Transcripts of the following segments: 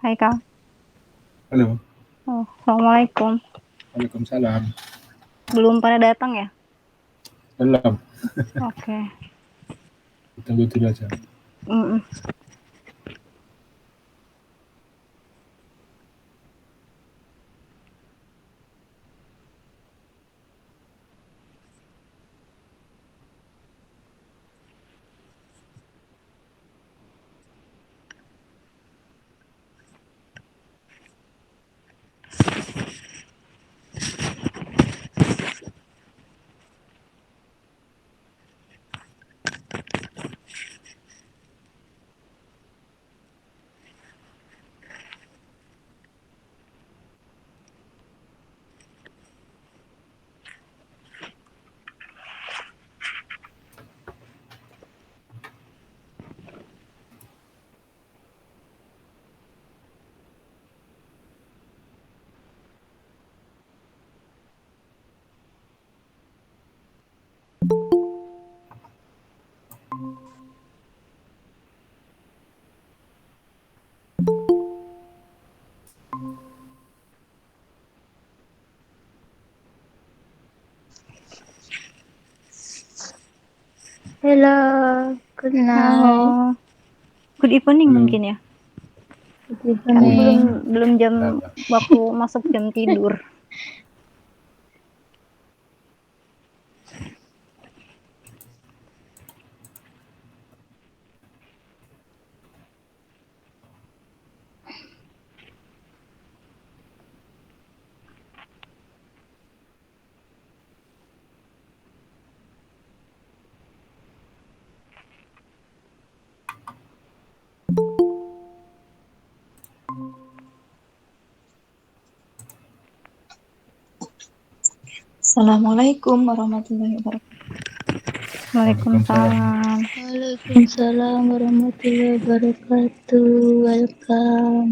Hai Kang. Halo, Oh, Assalamualaikum. waalaikumsalam. Belum pada datang ya? Belum, Oke. tunggu dulu aja. Mm-mm. Hello, good night. Halo. Good evening Halo, mungkin ya. Good Kan belum evening. belum jam apa? waktu masuk jam tidur. Assalamualaikum warahmatullahi wabarakatuh. Waalaikumsalam. Waalaikumsalam. Waalaikumsalam warahmatullahi wabarakatuh. Welcome.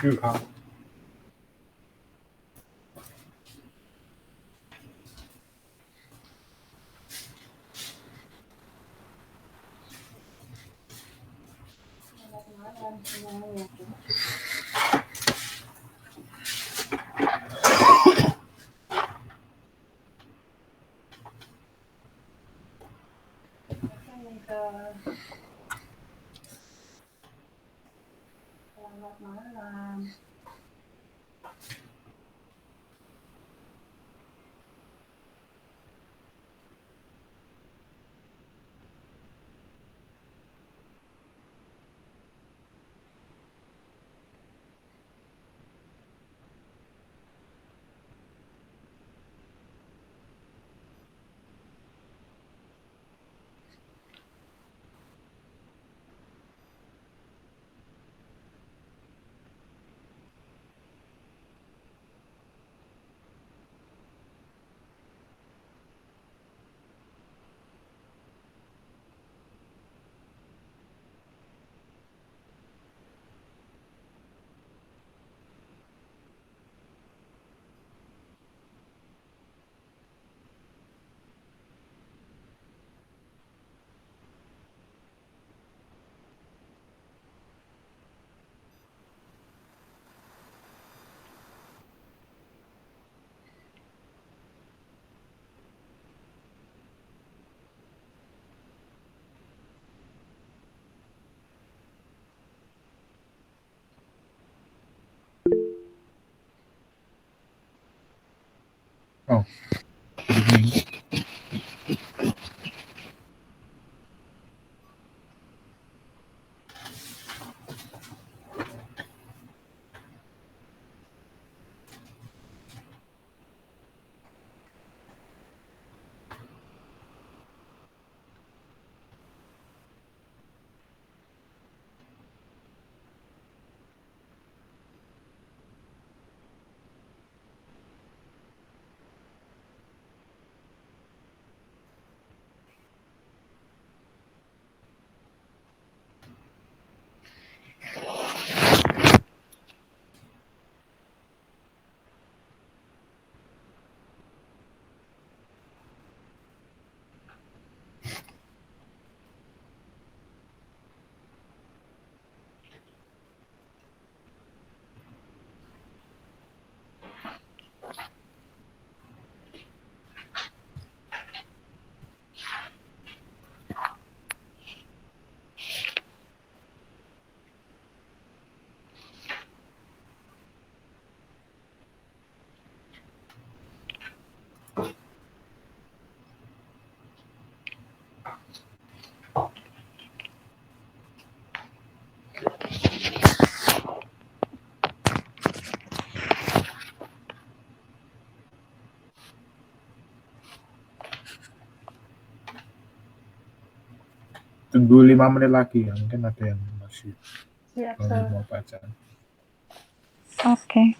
Doa. Oh, good evening. Tunggu 5 menit lagi ya, mungkin ada yang masih Siap, mau baca. Oke.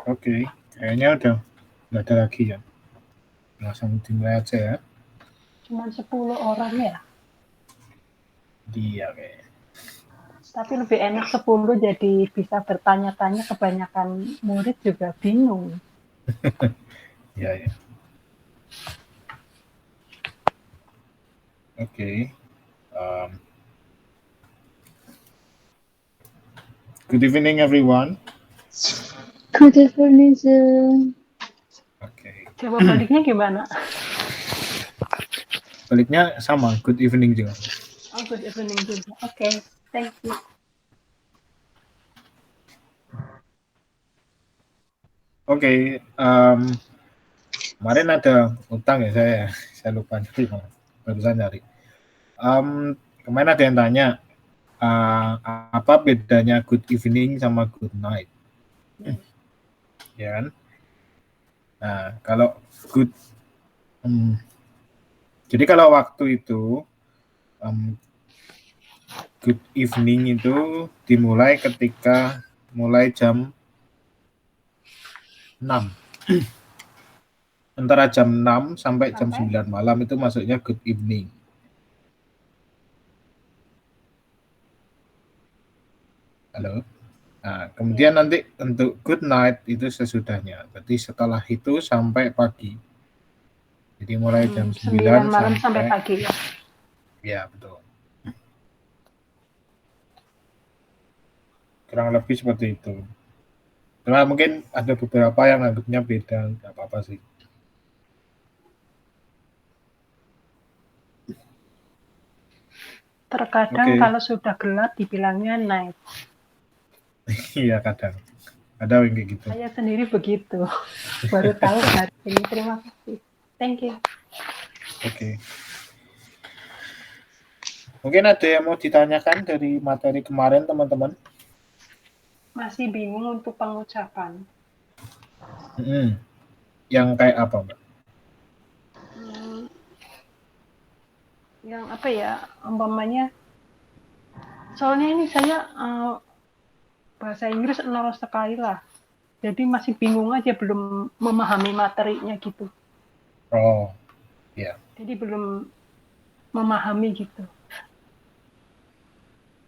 Oke, kayaknya udah nggak ada lagi ya. Langsung dimulai aja ya. Cuma 10 orang ya. Dia kayaknya. Tapi lebih enak 10 jadi bisa bertanya-tanya, kebanyakan murid juga bingung. Ya, ya. Oke. Good evening everyone. Good evening, sir. Oke. Jawab baliknya gimana? Baliknya sama, good evening juga. Oh, good evening juga. Oke, thank you. Oke, kemarin ada utang ya saya lupa nanti barusan nyari. Kemarin ada yang tanya apa bedanya good evening sama good night, ya kan? Nah kalau good, jadi kalau waktu itu good evening itu dimulai ketika mulai jam 6. Antara jam 6 sampai jam 9 malam itu maksudnya good evening. Halo. Nah, kemudian nanti untuk good night itu sesudahnya. Berarti setelah itu sampai pagi. Jadi mulai jam 9 malam sampai pagi ya. Ya, betul. Kurang lebih seperti itu. Cuma mungkin ada beberapa yang anggapnya beda, nggak apa-apa sih. Terkadang kalau sudah gelap dibilangnya night. Iya, kadang. Ada yang kayak gitu. Saya sendiri begitu. Baru tahu hari ini. Terima kasih. Thank you. Oke. Mungkin ada yang mau ditanyakan dari materi kemarin, teman-teman? Masih bingung untuk pengucapan. Yang kayak apa, Mbak? Yang apa ya, umpamanya, soalnya ini saya bahasa Inggris nol sekali lah. Jadi masih bingung aja, belum memahami materinya gitu. Oh, iya. Jadi belum memahami gitu.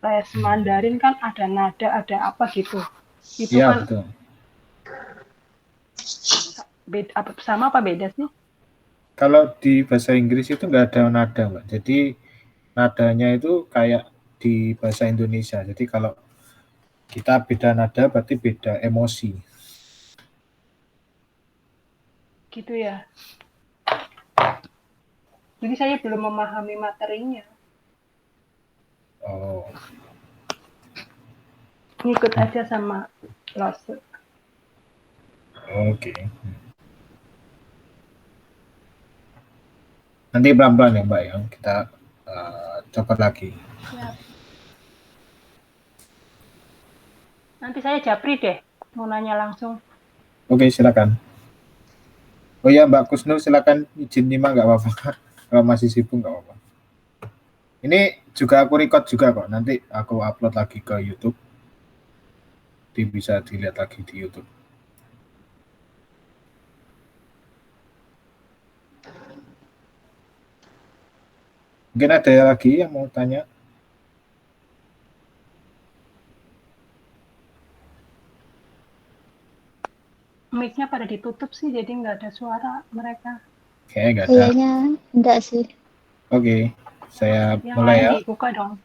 Les Mandarin kan ada nada, ada apa gitu. Itu Iya, kan betul. beda, sama apa beda sih? Kalau di bahasa Inggris itu nggak ada nada, Mbak. Jadi nadanya itu kayak di bahasa Indonesia. Jadi kalau kita beda nada berarti beda emosi. Gitu ya. Jadi saya belum memahami materinya. Oh. Ngikut aja sama Lose. Oke. Nanti pelan-pelan ya, Mbak, ya. Kita coba lagi. Siap. Nanti saya japri deh, mau nanya langsung. Oke, silakan. Oh ya, Mbak Kusnul, silakan izin nyimak, nggak apa-apa. Kalau masih sibuk nggak apa-apa. Ini juga aku record juga kok. Nanti aku upload lagi ke YouTube. Bisa dilihat lagi di YouTube. Mungkin ada lagi yang mau tanya? Mic-nya pada ditutup sih, jadi nggak ada suara mereka. Kayaknya enggak sih. Oke, saya yang mulai ya. Dibuka dong.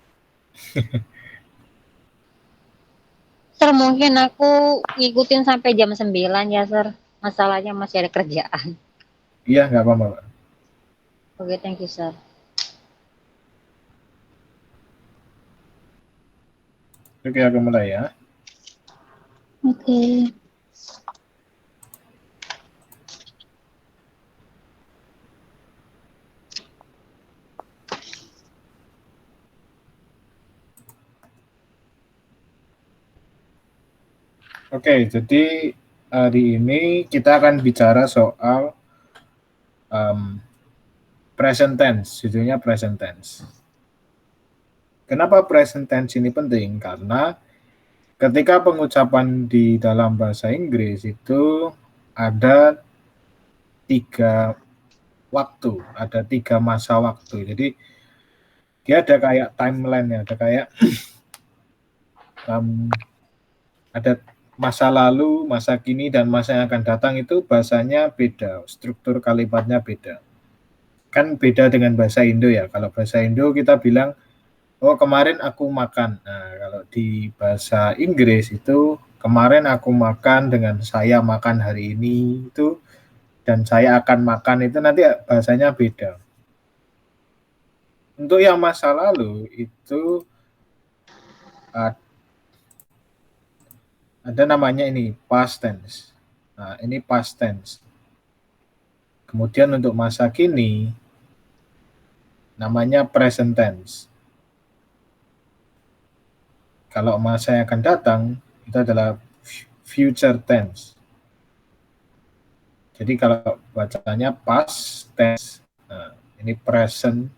Sir, mungkin aku ngikutin sampai jam 9 ya, Sir. Masalahnya masih ada kerjaan. Iya, nggak apa-apa, Pak. Oke, thank you, Sir. Oke, aku mulai ya. Oke. Oke, jadi hari ini kita akan bicara soal present tense, judulnya present tense. Kenapa present tense ini penting? Karena ketika pengucapan di dalam bahasa Inggris itu ada 3 waktu, ada 3 masa waktu. Jadi dia ada kayak timeline-nya, ada kayak ada masa lalu, masa kini, dan masa yang akan datang. Itu bahasanya beda, struktur kalimatnya beda. Kan beda dengan bahasa Indo ya. Kalau bahasa Indo kita bilang, oh kemarin aku makan. Nah, kalau di bahasa Inggris itu kemarin aku makan dengan saya makan hari ini itu, dan saya akan makan itu nanti bahasanya beda. Untuk yang masa lalu itu ada namanya ini past tense. Nah, ini past tense. Kemudian untuk masa kini namanya present tense. Kalau masa yang akan datang itu adalah future tense. Jadi kalau bacanya past tense, nah, ini present.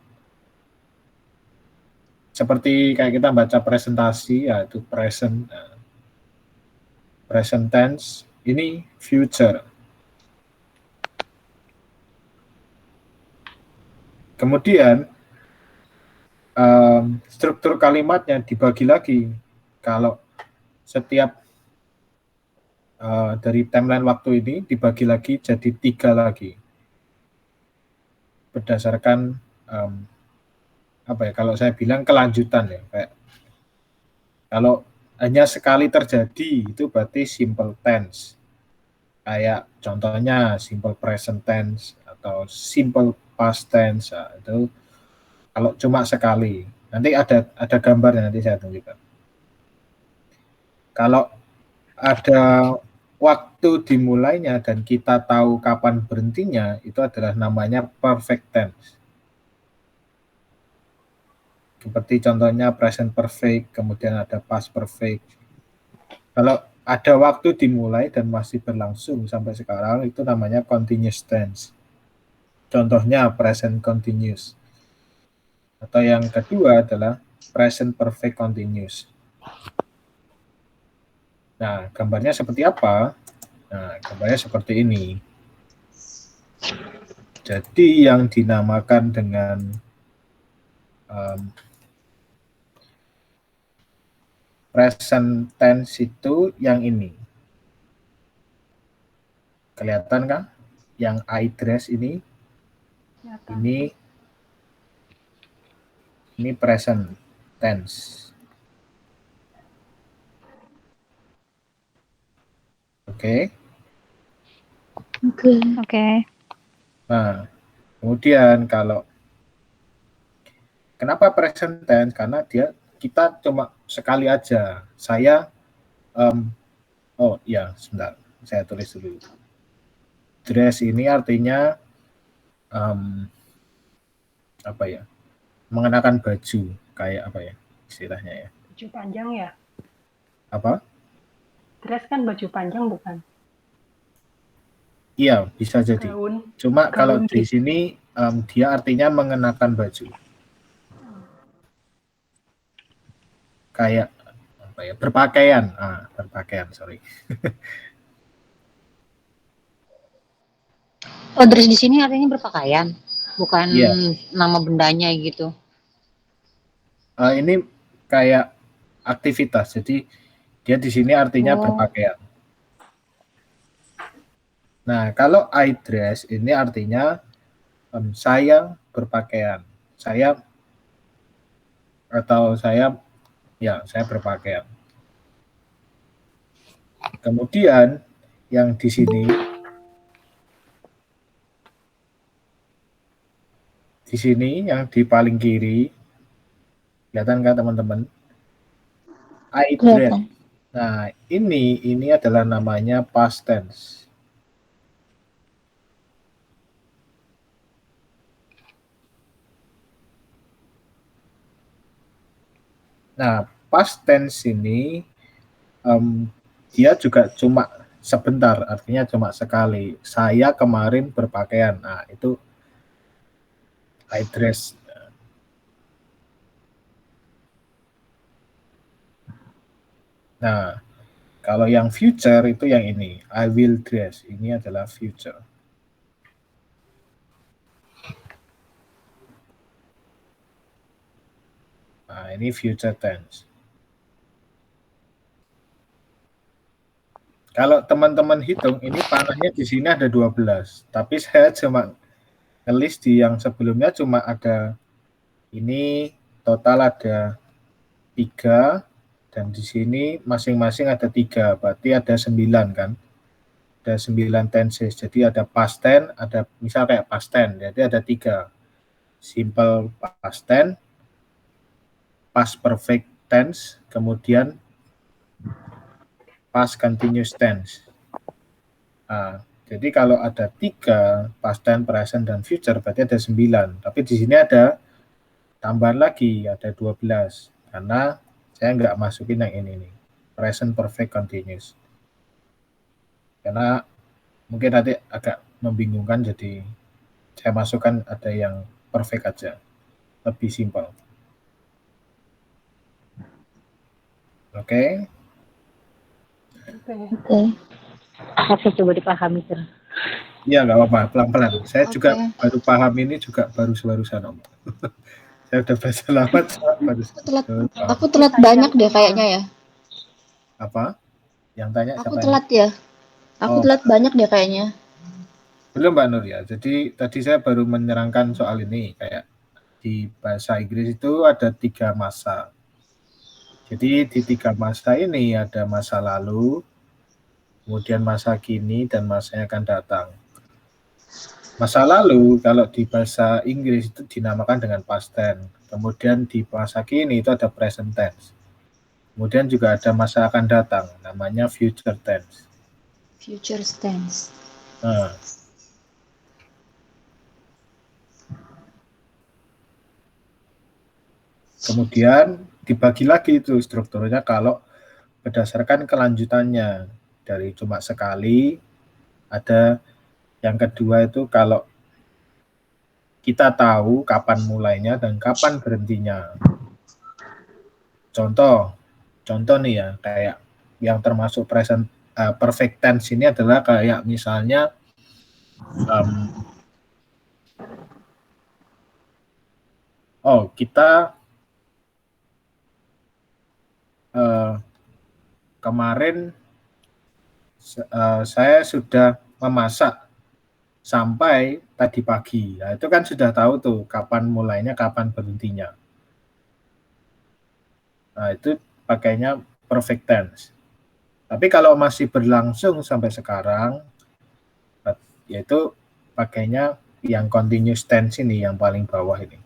Seperti kayak kita baca presentasi, ya itu present. Nah, present tense, ini future. Kemudian struktur kalimatnya dibagi lagi. Kalau setiap dari timeline waktu ini dibagi lagi jadi 3 lagi. Berdasarkan apa ya? Kalau saya bilang kelanjutan ya, kayak kalau hanya sekali terjadi itu berarti simple tense. Kayak contohnya simple present tense atau simple past tense. Nah, itu kalau cuma sekali. Nanti ada gambarnya, nanti saya tunjukkan. Kalau ada waktu dimulainya dan kita tahu kapan berhentinya, itu adalah namanya perfect tense. Seperti contohnya present perfect, kemudian ada past perfect. Kalau ada waktu dimulai dan masih berlangsung sampai sekarang, itu namanya continuous tense. Contohnya present continuous. Atau yang kedua adalah present perfect continuous. Nah, gambarnya seperti apa? Nah, gambarnya seperti ini. Jadi yang dinamakan dengan present tense itu yang ini. Kelihatan kan? Yang I dress ini. Ini present tense. Oke. Oke. Nah, kemudian kalau kenapa present tense? Karena kita cuma sekali aja. Saya oh ya, sebentar. Saya tulis dulu. Dress ini artinya apa ya? Mengenakan baju, kayak apa ya istilahnya ya? Baju panjang ya? Apa? Dress kan baju panjang bukan? Iya, bisa jadi. Gaun. Cuma kalau di gitu. sini dia artinya mengenakan baju. Kayak apa ya? Berpakaian. Berpakaian, sorry. Oh, dress di sini artinya berpakaian, bukan Iya. nama bendanya gitu. Ini kayak aktivitas. Jadi dia di sini artinya berpakaian. Nah, kalau I dress ini artinya saya berpakaian. Saya berpakaian. Kemudian yang di sini yang di paling kiri, kelihatan kan teman-teman? I dress. Nah, ini adalah namanya past tense. Nah, past tense ini dia juga cuma sebentar, artinya cuma sekali. Saya kemarin berpakaian. Nah, itu I dress. Nah, kalau yang future itu yang ini, I will dress. Ini adalah future. Nah, ini future tense. Kalau teman-teman hitung, ini panahnya di sini ada 12. Tapi saya cuma ngelis di yang sebelumnya cuma ada, ini total ada 3, dan di sini masing-masing ada 3, berarti ada 9 kan. Ada 9 tenses, jadi ada past tense, ada misal kayak past tense, jadi ada 3. Simple past tense, past perfect tense, kemudian past continuous tense. Nah, jadi kalau ada 3, past tense, present, dan future, berarti ada 9. Tapi di sini ada tambahan lagi, ada 12. Karena saya nggak masukin yang ini nih, present perfect continuous. Karena mungkin nanti agak membingungkan, jadi saya masukkan ada yang perfect aja. Lebih simpel. Oke. Oke. Oke, coba dipahami, Sir. Iya, nggak apa-apa, pelan-pelan. Saya juga Oke. baru paham ini juga baru-barusan, Om. Saya udah baca lama, baru Aku telat banyak deh kayaknya ya. apa? Yang tanya Aku siapa telat ya. Aku Oh. telat banyak deh kayaknya. Belum, Mbak Nur ya. Jadi tadi saya baru menerangkan soal ini, kayak di bahasa Inggris itu ada 3 masa. Jadi di 3 masa ini ada masa lalu, kemudian masa kini, dan masa yang akan datang. Masa lalu kalau di bahasa Inggris itu dinamakan dengan past tense. Kemudian di masa kini itu ada present tense. Kemudian juga ada masa akan datang, namanya future tense. Future tense. Nah, kemudian dibagi lagi itu strukturnya kalau berdasarkan kelanjutannya, dari cuma sekali, ada yang kedua itu kalau kita tahu kapan mulainya dan kapan berhentinya. Contoh nih ya, kayak yang termasuk present perfect tense ini adalah kayak misalnya kita kemarin saya sudah memasak sampai tadi pagi. Nah, itu kan sudah tahu tuh kapan mulainya, kapan berhentinya. Nah, itu pakainya perfect tense. Tapi kalau masih berlangsung sampai sekarang, yaitu pakainya yang continuous tense ini, yang paling bawah ini.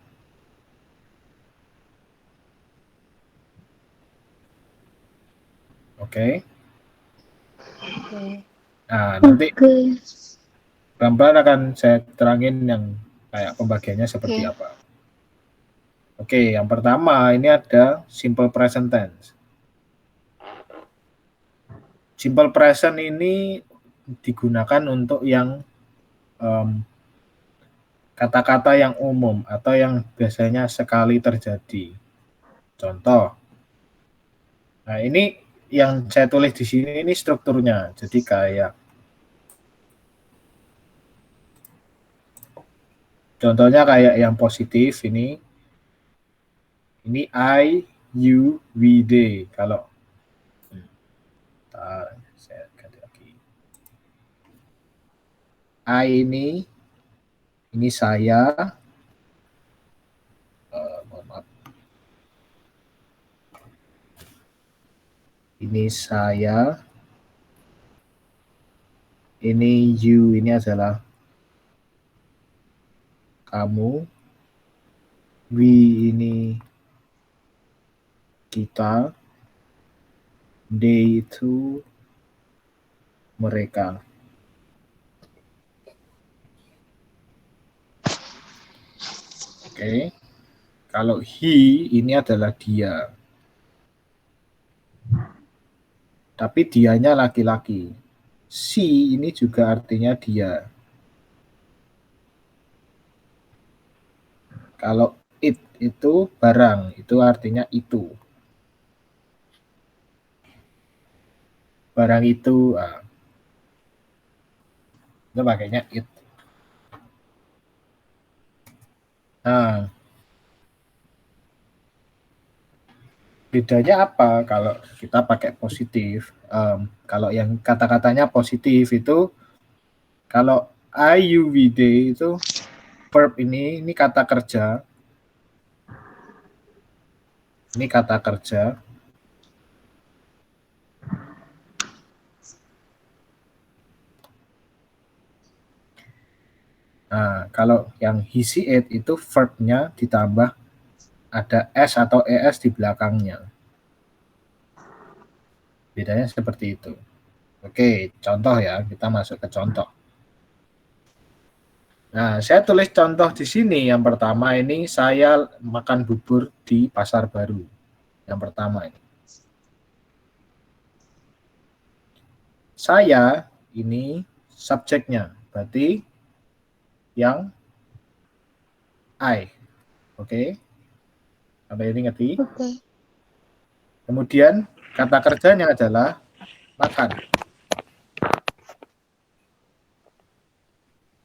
Oke. Nah, nanti pelan-pelan akan saya terangin yang kayak pembagiannya seperti apa. Oke, yang pertama ini ada simple present tense. Simple present ini digunakan untuk yang kata-kata yang umum atau yang biasanya sekali terjadi. Contoh. Nah, ini yang saya tulis di sini ini strukturnya. Jadi kayak contohnya kayak yang positif ini I, you, we, they. Kalau saya ganti lagi. I ini saya. Mohon maaf. Ini saya. Ini you, ini adalah kamu. We ini kita. They itu mereka. Oke. Kalau he ini adalah dia. Tapi dianya laki-laki. She ini juga artinya dia. Kalau it itu barang, itu artinya itu. barang itu, itu pakainya it. Nah, bedanya apa kalau kita pakai positif? Kalau yang kata-katanya positif itu, kalau IUVD itu verb ini kata kerja. Ini kata kerja. Nah, kalau yang he, she, it itu verb-nya ditambah ada s atau es di belakangnya. Bedanya seperti itu. Oke, contoh ya, kita masuk ke contoh. Nah, saya tulis contoh di sini. Yang pertama ini saya makan bubur di Pasar Baru. Yang pertama ini. Saya ini subjeknya, berarti yang I. Oke. Sampai ini ngerti? Oke. Kemudian kata kerjanya adalah makan.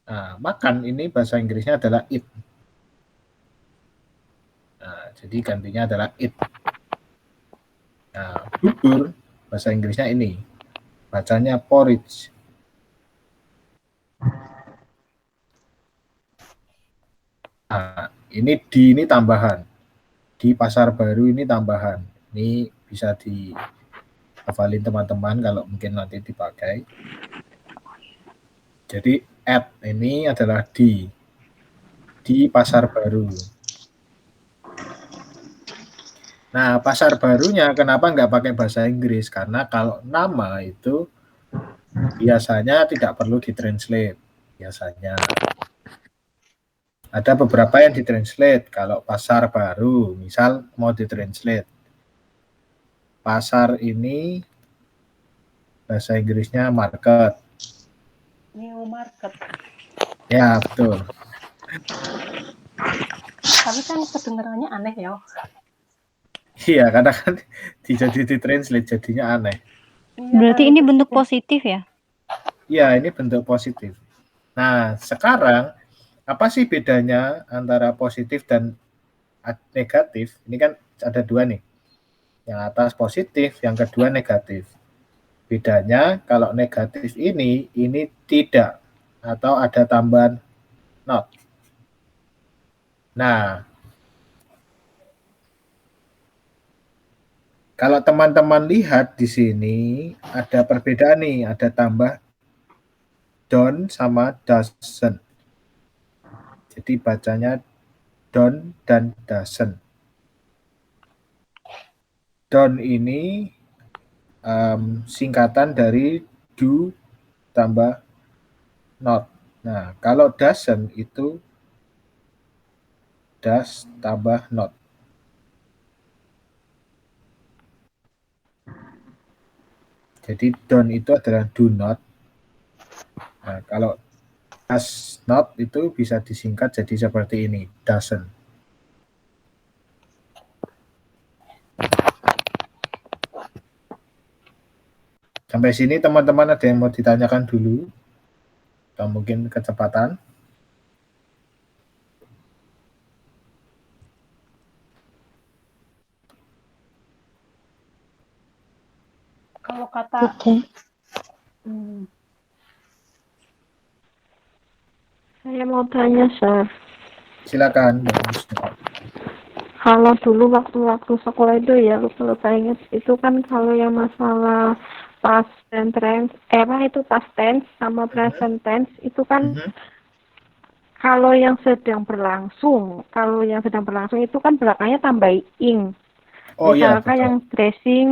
Nah, makan ini bahasa Inggrisnya adalah eat. Nah, jadi gantinya adalah eat. Nah, bubur bahasa Inggrisnya ini. Bacanya porridge. Nah, ini tambahan. Di Pasar Baru ini tambahan. Ini bisa dihafalin teman-teman kalau mungkin nanti dipakai. Jadi at ini adalah di Pasar Baru. Nah, Pasar Barunya kenapa nggak pakai bahasa Inggris? Karena kalau nama itu biasanya tidak perlu ditranslate. Biasanya ada beberapa yang ditranslate. Kalau Pasar Baru, misal mau ditranslate, pasar ini bahasa Inggrisnya market. New market. Ya, betul. Tapi kan kedengarannya aneh ya. Iya, karena kan jadi ditranslate jadinya aneh. Iya, Berarti kan? ini bentuk positif ya? Iya, ini bentuk positif. Nah, sekarang apa sih bedanya antara positif dan negatif? Ini kan ada dua nih. Yang atas positif, yang kedua negatif. Bedanya kalau negatif ini tidak atau ada tambahan not. Nah, kalau teman-teman lihat di sini ada perbedaan nih, ada tambah don't sama doesn't. Jadi bacanya don't dan doesn't. Don't ini singkatan dari do tambah not. Nah, kalau doesn't itu does tambah not. Jadi don't itu adalah do not. Nah, kalau does not itu bisa disingkat jadi seperti ini, doesn't. Sampai sini teman-teman ada yang mau ditanyakan dulu? Atau mungkin kecepatan? Kalau kata Saya mau tanya, Sir. Silakan. Kalau dulu waktu sekolah itu ya, kalau saya ingat itu kan kalau yang masalah past tense, itu past tense sama present tense itu kan kalau yang sedang berlangsung itu kan belakangnya tambah ing. Oh iya, Misalkan yang dressing,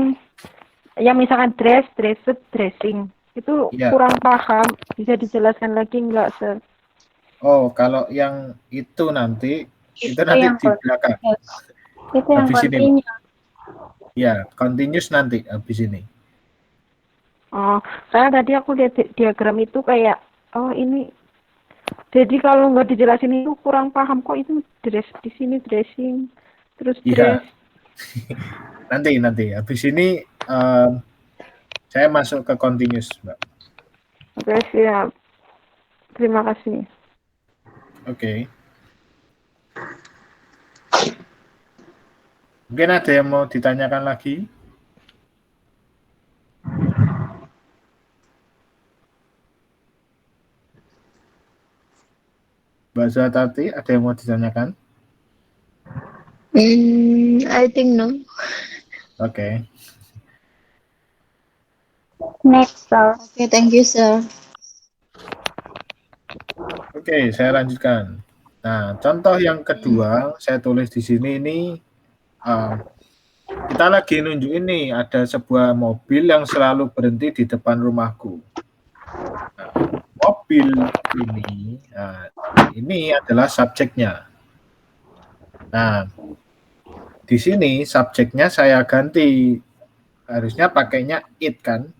ya misalkan dressed, dressing. Itu kurang paham, bisa dijelaskan lagi nggak, Sir? Oh, kalau yang itu nanti di belakang. Itu yang continuous. Ya, continuous nanti habis ini. Oh, karena tadi aku lihat diagram itu kayak, oh ini, jadi kalau nggak dijelasin itu kurang paham kok itu dress di sini dressing, terus dress. nanti habis ini Saya masuk ke continuous, Mbak. Oke, siap. Terima kasih. Oke. Mungkin ada yang mau ditanyakan lagi? Mbak Zatati, ada yang mau ditanyakan? I think no. Oke. Next, sir. Oke, thank you, sir. Oke, saya lanjutkan. Nah, contoh yang kedua saya tulis di sini ini kita lagi nunjuk ini ada sebuah mobil yang selalu berhenti di depan rumahku. Nah, mobil ini adalah subjeknya. Nah, di sini subjeknya saya ganti, harusnya pakainya it kan.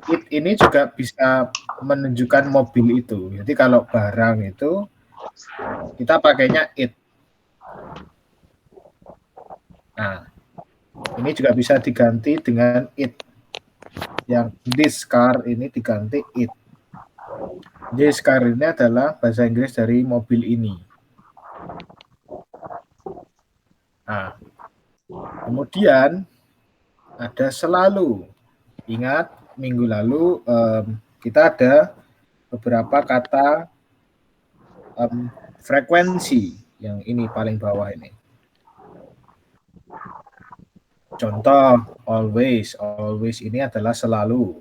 It ini juga bisa menunjukkan mobil itu. Jadi kalau barang itu kita pakainya it. Nah, ini juga bisa diganti dengan it. Yang this car ini diganti it. This car ini adalah bahasa Inggris dari mobil ini. Nah, kemudian ada selalu. Ingat, minggu lalu kita ada beberapa kata frekuensi yang ini paling bawah ini. Contoh, always ini adalah selalu.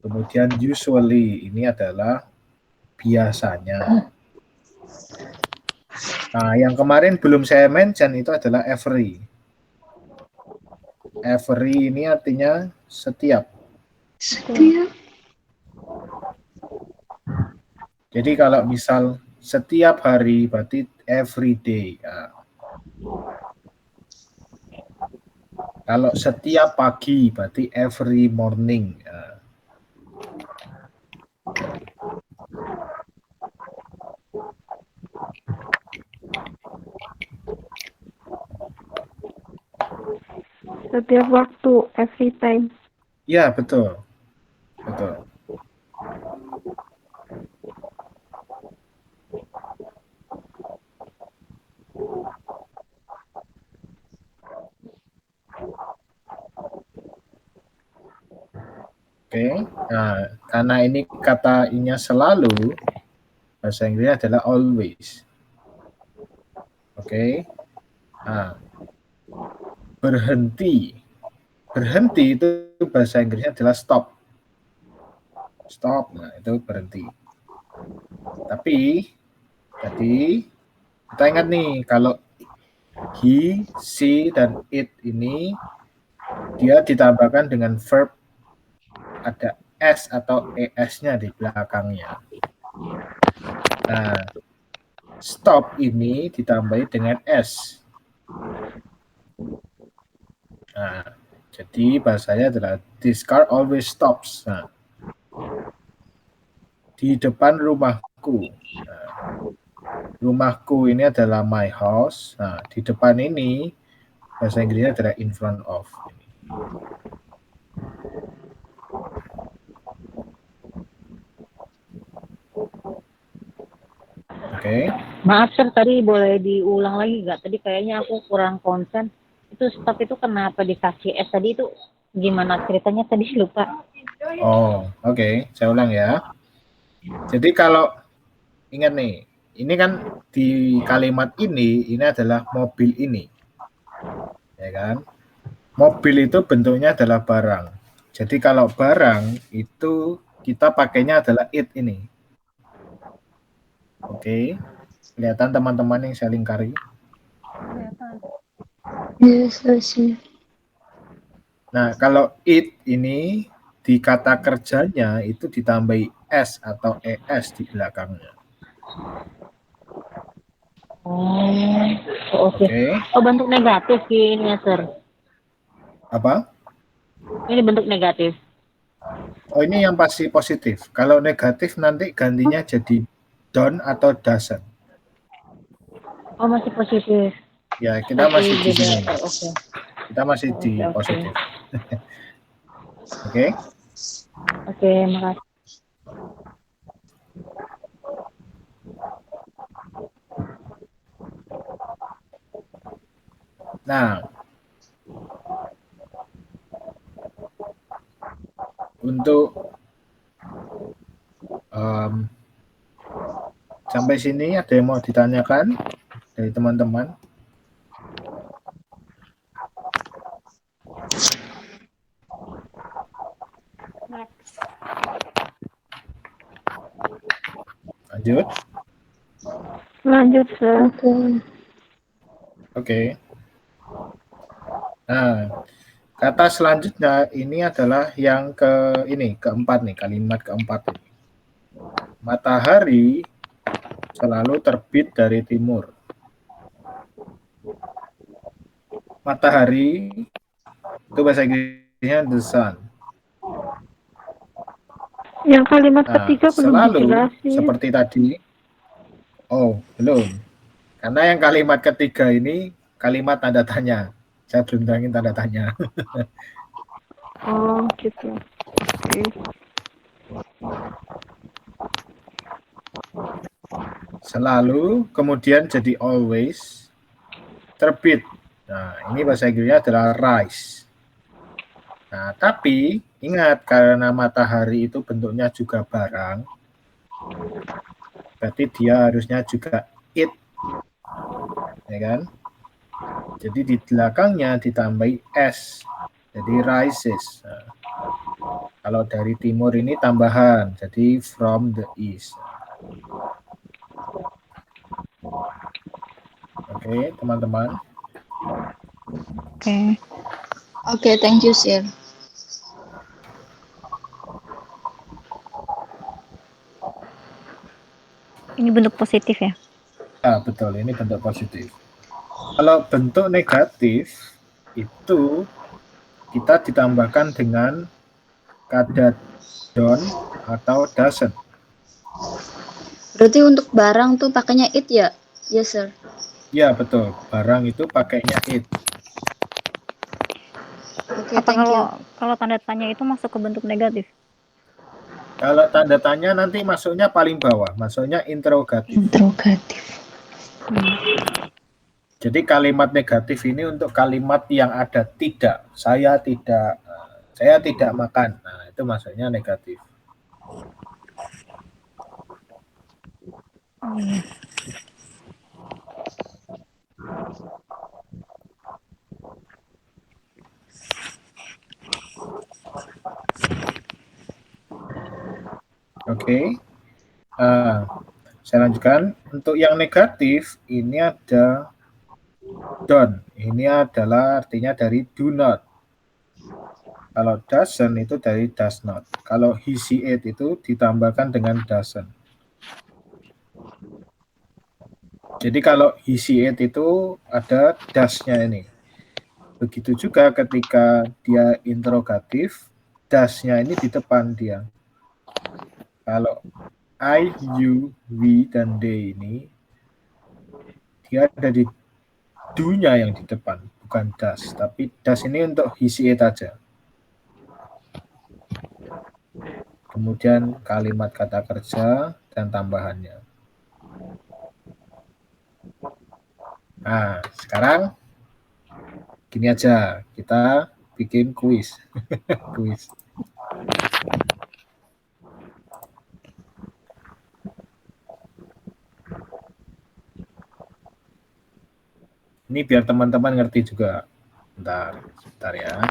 Kemudian usually ini adalah biasanya. Nah, yang kemarin belum saya mention itu adalah every. Every ini artinya setiap. Setiap. Jadi kalau misal setiap hari berarti every day. Nah. Kalau setiap pagi berarti every morning. Nah. Setiap waktu, every time. Ya, betul. Betul. Oke. Nah, karena ini kata inya selalu, bahasa Inggrisnya adalah always. Oke. Nah, berhenti. Berhenti itu bahasa Inggrisnya adalah stop. Stop, nah itu berhenti. Tapi tadi kita ingat nih kalau he, she, dan it ini dia ditambahkan dengan verb ada s atau es-nya di belakangnya. Nah, stop ini ditambahi dengan s. Nah, jadi bahasanya adalah this car always stops. Nah, di depan rumahku. Nah, rumahku ini adalah my house. Nah, di depan ini bahasa Inggrisnya adalah in front of. Oke. Maaf sir, tadi boleh diulang lagi nggak? Tadi kayaknya aku kurang konsen. Itu stop itu kenapa dikasih S tadi itu gimana ceritanya tadi lupa. Oh, oke. Saya ulang ya. Jadi kalau ingat nih, ini kan di kalimat ini adalah mobil ini. Ya kan? Mobil itu bentuknya adalah barang. Jadi kalau barang itu kita pakainya adalah it ini. Oke. Kelihatan teman-teman yang saya lingkari? Kelihatan. Yes, I see. Nah, kalau it ini di kata kerjanya itu ditambahi S atau ES di belakangnya. Oh, oke. Oh, bentuk negatif ini ya, sir. Apa? Ini bentuk negatif. Oh, ini yang pasti positif. Kalau negatif nanti gantinya jadi don't atau doesn't. Oh, masih positif. Ya, kita masih di sini. Oke. Kita masih di Oke. positif. Oke. Oke, makasih. Nah, untuk sampai sini ada yang mau ditanyakan dari teman-teman? Next. Lanjut. Lanjut, sir. Oke. Oke. Nah, kata selanjutnya ini adalah yang keempat nih, kalimat keempat ini. Matahari selalu terbit dari timur. Matahari itu bahasa Inggrisnya the sun. Yang kalimat Nah, ketiga belum selalu dijelasin. seperti tadi. Oh, belum. Karena yang kalimat ketiga ini kalimat tanda tanya. Saya belum bilangin tanda tanya. Oh, gitu. Oke. Selalu, kemudian jadi always, terbit. Nah, ini bahasa Inggrisnya adalah rise. Nah, tapi ingat karena matahari itu bentuknya juga barang, berarti dia harusnya juga it, ya kan? Jadi di belakangnya ditambahi s, jadi rises. Nah, kalau dari timur ini tambahan, jadi from the east. Oke, teman-teman. Oke. Oke, thank you, sir. Ini bentuk positif ya? Ah, betul, ini bentuk positif. Kalau bentuk negatif, itu kita ditambahkan dengan kata don't atau doesn't. Berarti untuk barang tuh pakainya it ya? Yes, sir. Ya, betul. Barang itu pakainya it. Oke, Apa thank you. kalau tanda tanya itu masuk ke bentuk negatif? Kalau tanda tanya nanti masuknya paling bawah, masuknya interrogatif. Interrogatif. Jadi kalimat negatif ini untuk kalimat yang ada tidak. Saya tidak makan. Nah, itu masuknya negatif. Oh, iya. Oke. Saya lanjutkan. Untuk yang negatif, ini ada don't. Ini adalah artinya dari do not. Kalau doesn't itu dari does not. Kalau he, she, it itu ditambahkan dengan doesn't. Jadi kalau he, she, it itu ada does-nya ini. Begitu juga ketika dia interrogatif, does-nya ini di depan dia. Kalau I, you, we, dan they ini, dia ada di do-nya yang di depan, bukan does. Tapi does ini untuk he, she, it aja. Kemudian kalimat kata kerja dan tambahannya. Nah, sekarang gini aja, kita bikin kuis. Kuis. Ini biar teman-teman ngerti juga. Bentar ya.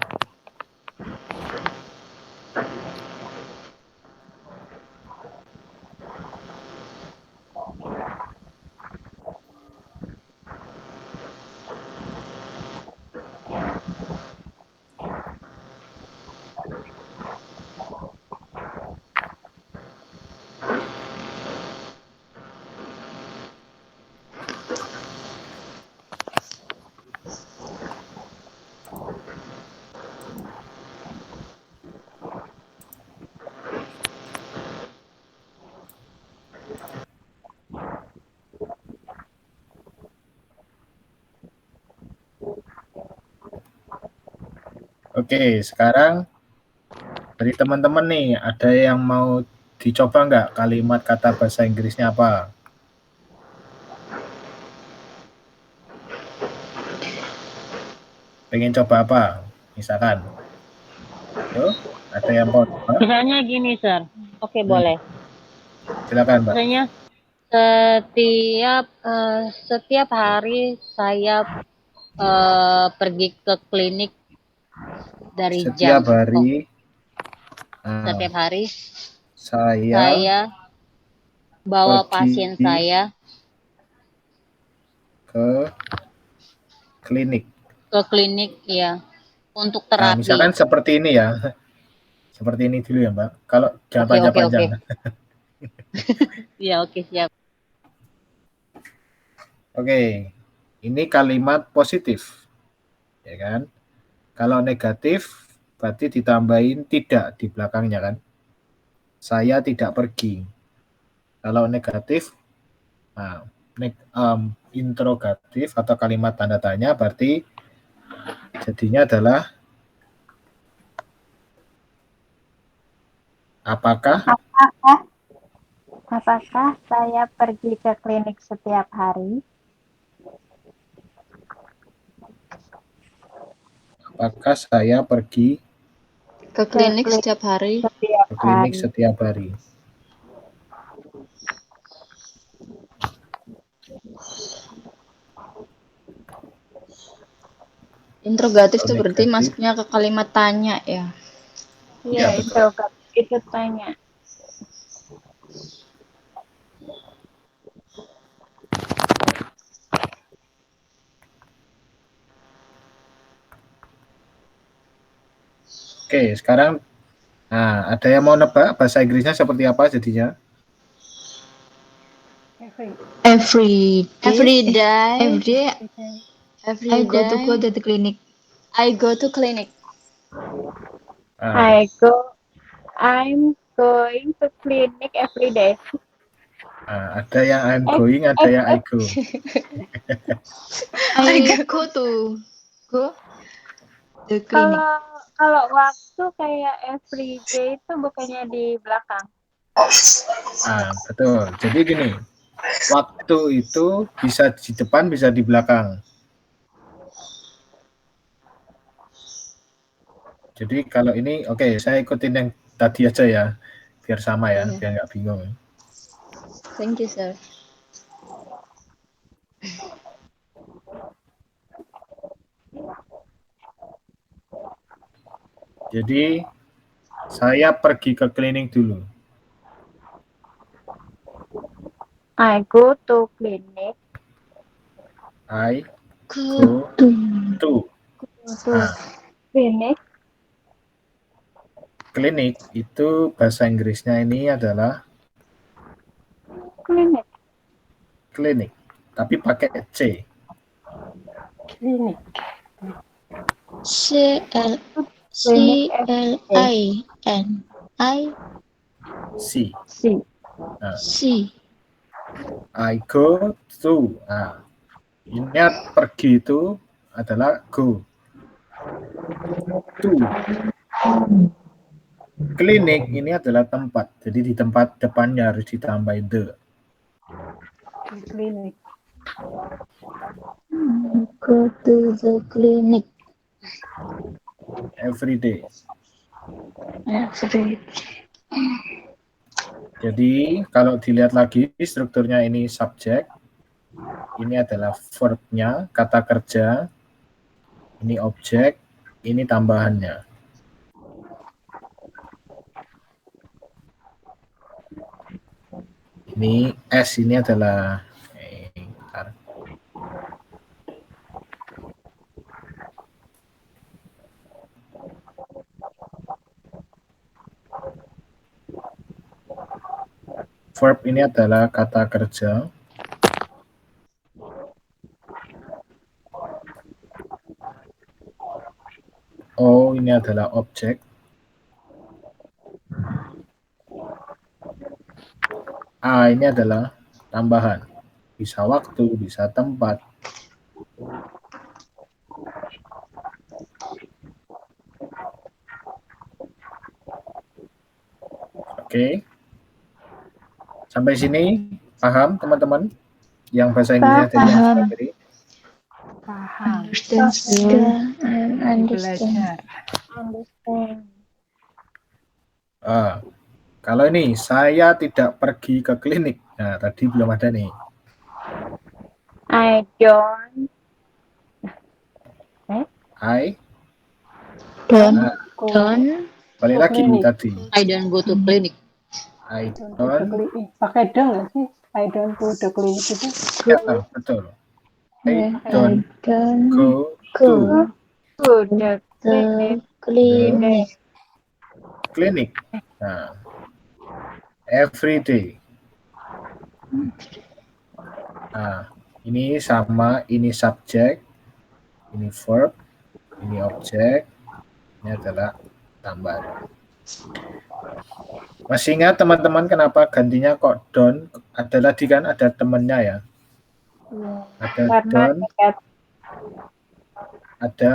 Oke, sekarang dari teman-teman nih, ada yang mau dicoba nggak kalimat kata bahasa Inggrisnya apa? Pengen coba apa? Misalkan, yo, ada yang mau coba? Misalnya gini, Sir. Oke, boleh. Silakan, Mbak. Misalnya setiap hari saya pergi ke klinik dari Setiap jam. hari Setiap hari saya saya bawa pergi pasien saya ke klinik. ke klinik ya untuk Nah, terapi. misalkan seperti ini ya. Seperti ini dulu ya, Mbak. Kalau jangan Oke. panjang-panjang. Ya, oke, siap. Oke, ini kalimat positif, ya kan? Kalau negatif, berarti ditambahin tidak di belakangnya kan? Saya tidak pergi. Kalau negatif, nah, interrogatif atau kalimat tanda tanya, berarti jadinya adalah apakah Apakah saya pergi ke klinik setiap hari? apakah saya pergi Ke klinik setiap hari. Setiap ke klinik hari. setiap hari? Interrogatif Kalau tuh berarti negatif, masuknya ke kalimat tanya ya. ya, Iya, betul. itu tanya. Oke, sekarang ada yang mau nebak bahasa Inggrisnya seperti apa jadinya? Every day. I go to the clinic. I go to clinic. Nah, I'm going to clinic every day. ada yang I'm going, ada yang I go. I go to the clinic. Kalau waktu kayak every day itu bukannya di belakang. Betul. Jadi gini, waktu itu bisa di depan, bisa di belakang. Jadi kalau ini, oke, saya ikutin yang tadi aja ya, biar sama ya, Iya. biar nggak bingung. Thank you, sir. Jadi saya pergi ke klinik dulu. I go to clinic. I Go go to. Clinic. Klinik itu bahasa Inggrisnya ini adalah klinik, tapi pakai C. Klinik. CLINIC. C. C. I go to. Ingat pergi itu adalah go. To. Klinik ini adalah tempat. Jadi di tempat depannya harus ditambahin the. Klinik. Go to the clinic. Every day. Every. Jadi kalau dilihat lagi strukturnya ini subjek. Ini adalah verb-nya, kata kerja. Ini objek, ini tambahannya. Ini S ini adalah bentar. Verb ini adalah kata kerja. O ini adalah objek. A ini adalah tambahan. Bisa waktu, bisa tempat. Oke. Sampai sini paham teman-teman? Yang bahasa Inggrisnya dari Paham. strawberry. Paham. Understand sudah. Understand. Belajar. Understand. Kalau ini saya tidak pergi ke klinik. Nah, tadi belum ada nih. I don't. I Don't. Go balik to lagi clinic. tadi. I don't go to clinic. I To the don't. clinic. Pakai dong nggak sih? I don't go to clinic itu. Ya, betul. I don't don't go go to To the to clinic. clinic. Nah, every day. Nah, ini sama, ini subjek, ini verb, ini objek, ini adalah tambahan. Masih ingat teman-teman kenapa gantinya kok don't? Ada tadi kan ada temennya ya. Ada Karena don't, dekat. ada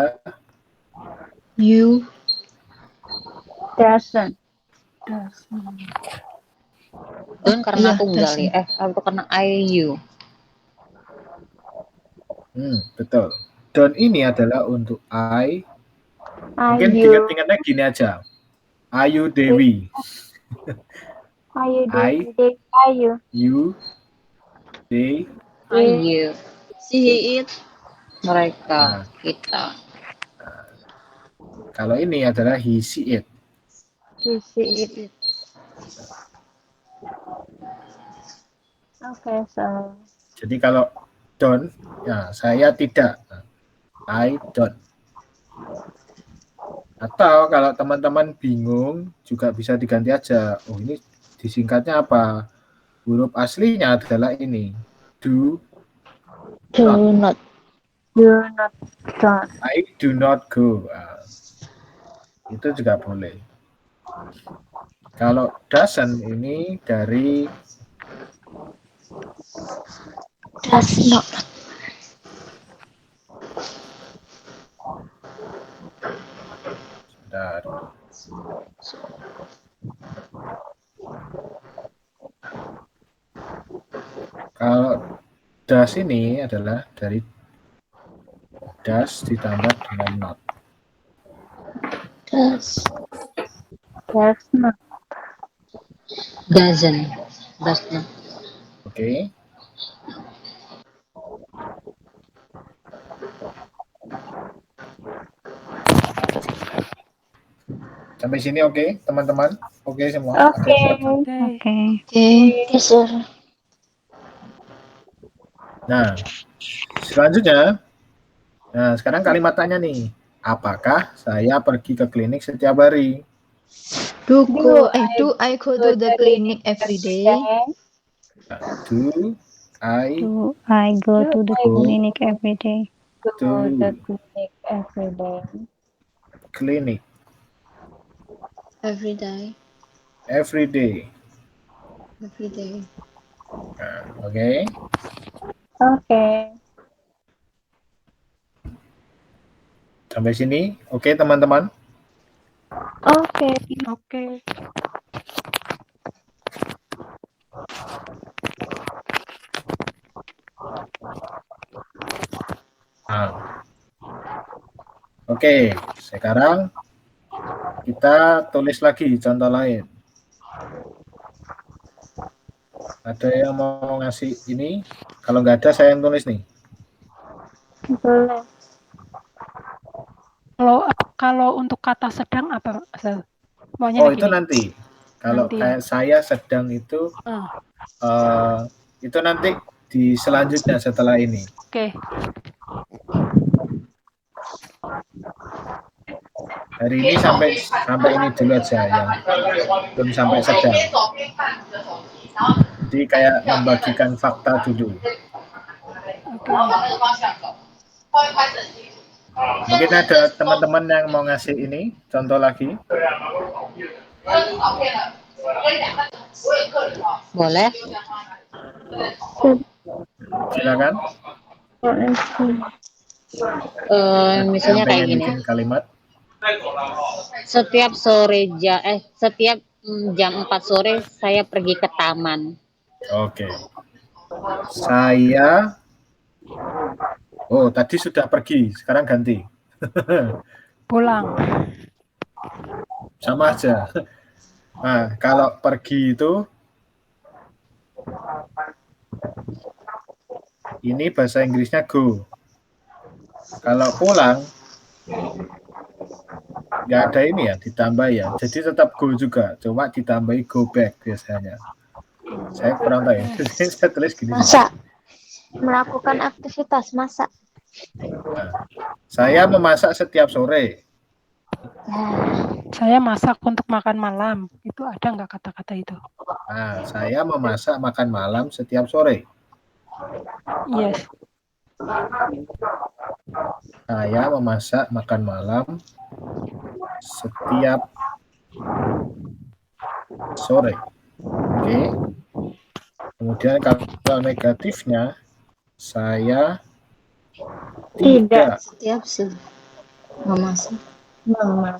You Doesn't. don't karena Iya, tunggal doesn't. ya. Atau karena I you. betul. Don't ini adalah untuk I. Are Mungkin you? diingat-ingatnya gini aja. Ayu Dewi. Are you I, doing? Are you? you, they. I you. See it. Mereka. Nah. Kita. Kalau ini adalah he, she, it. You see it. Okay, so Jadi kalau don't, ya saya tidak. I don't. Atau kalau teman-teman bingung juga bisa diganti aja. Oh ini disingkatnya apa? Huruf aslinya adalah ini. Do Do not. do not don't. I do not go. Itu juga boleh. Kalau doesn't ini dari Does not. Bentar. Kalau does ini adalah dari does ditambah dengan not. Does. Does not. Doesn't. Does not. Oke. Sampai sini oke, teman-teman? Oke semua? Oke. Oke. Oke. Oke. Yes, sir. Nah, selanjutnya, nah sekarang kalimat tanya nih, apakah saya pergi ke klinik setiap hari? Do I go to the clinic every day? Do I Do I go to the clinic every day? To the clinic every day. clinic Every day. every day? Every day. Nah, oke. Oke. Sampai sini, oke teman-teman? Oke. Oke. Nah. Oke, sekarang kita tulis lagi contoh lain. Ada yang mau ngasih ini? Kalau nggak ada, saya yang tulis nih. Boleh. Kalau untuk kata sedang apa, Sel? Maunya Oh, kayak itu gini. nanti. Kalau Nanti. kayak saya sedang itu, itu nanti di selanjutnya setelah ini. Oke. Hari ini sampai ini dulu aja yang belum sampai sedang. Jadi kayak membagikan fakta dulu. Mungkin ada teman-teman yang mau ngasih ini contoh lagi. Boleh? Silakan. Misalnya Yang kayak pengen gini. bikin kalimat. Setiap sore setiap Jam 4 sore saya pergi ke taman. Oke. Saya tadi sudah pergi, sekarang ganti. Pulang. Sama aja. Nah, kalau pergi itu ini bahasa Inggrisnya go. Kalau pulang nggak ada ini ya, ditambah ya. Jadi tetap go juga, cuma ditambahi go back biasanya. Saya kurang tahu ya. Saya tulis gini. Masak. Melakukan aktivitas masak. Nah, saya memasak setiap sore. Saya masak untuk makan malam. Itu ada nggak kata-kata itu? Nah, saya memasak makan malam setiap sore. Yes. Saya memasak makan malam setiap sore. Oke. Kemudian kalau negatifnya, saya tidak Setiap memasak.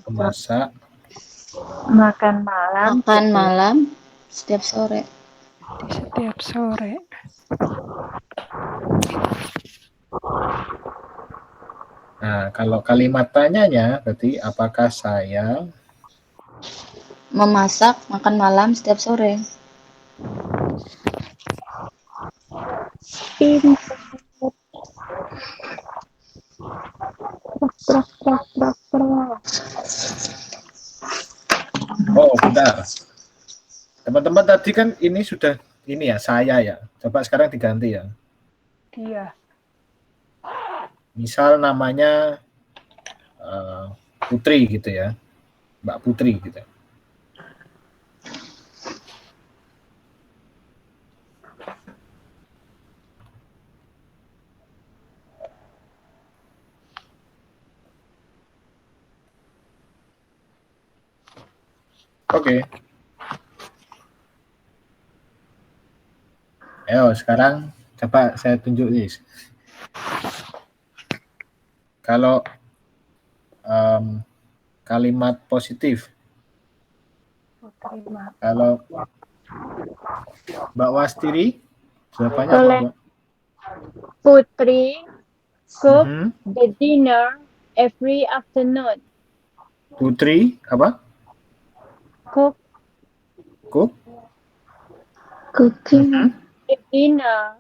memasak Makan malam. Makan malam setiap sore. Setiap sore. Nah, kalau kalimat tanyanya berarti apakah saya Memasak makan malam setiap sore. bentar. Teman-teman tadi kan ini sudah ini ya, saya ya. Coba sekarang diganti ya. Dia. Misal namanya Putri gitu ya. Mbak Putri gitu. Oke. Ayo sekarang coba saya tunjuk nih. Kalau kalimat positif. Kalau Mbak Wastiri, jawabannya apa, Mbak? Putri cook Mhm. the dinner every afternoon. Putri apa? Cook Cook. Cooking. the dinner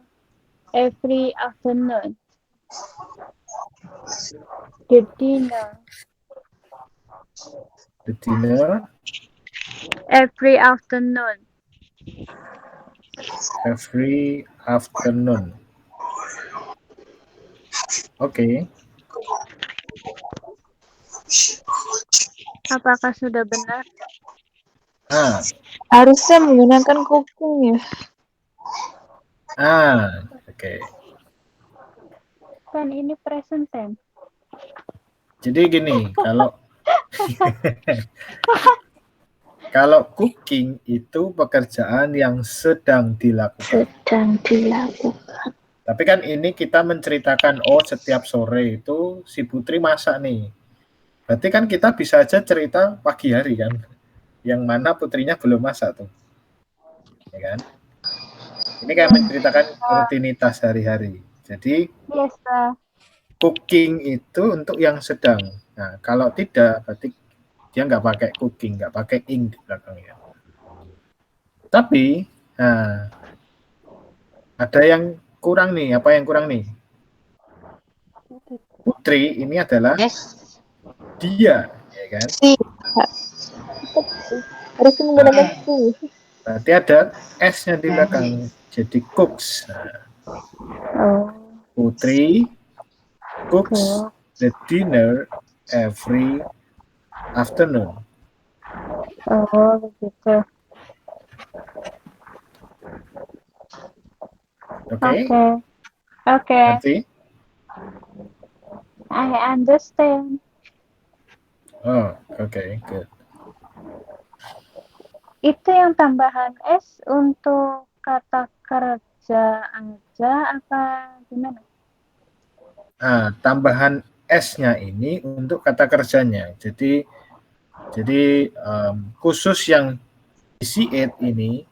every afternoon. The dinner The dinner every afternoon. every afternoon. Oke. Apakah sudah benar? Ah, Harusnya menggunakan cooking ya. oke. Kan ini present tense. Jadi gini, kalau cooking itu pekerjaan yang sedang dilakukan. Sedang dilakukan. Tapi kan ini kita menceritakan, setiap sore itu si Putri masak nih. Berarti kan kita bisa aja cerita pagi hari kan, yang mana putrinya belum masak tuh. Ya kan? Ini kan menceritakan rutinitas hari-hari. Jadi Yes, sir. cooking itu untuk yang sedang. Nah, kalau tidak, berarti dia nggak pakai cooking, nggak pakai ing di belakangnya. Tapi, ada yang kurang nih. Apa yang kurang nih? Putri ini adalah dia, ya kan? Harus menggunakan si. Berarti ada S-nya di belakang, jadi cooks. Putri cooks the dinner every afternoon. Oh, begitu. Oke? Oke. Nanti? I understand. Oh, oke, good. Itu yang tambahan S untuk kata kerja aja apa gimana? Nah, tambahan S-nya ini untuk kata kerjanya. Jadi khusus yang si it ini,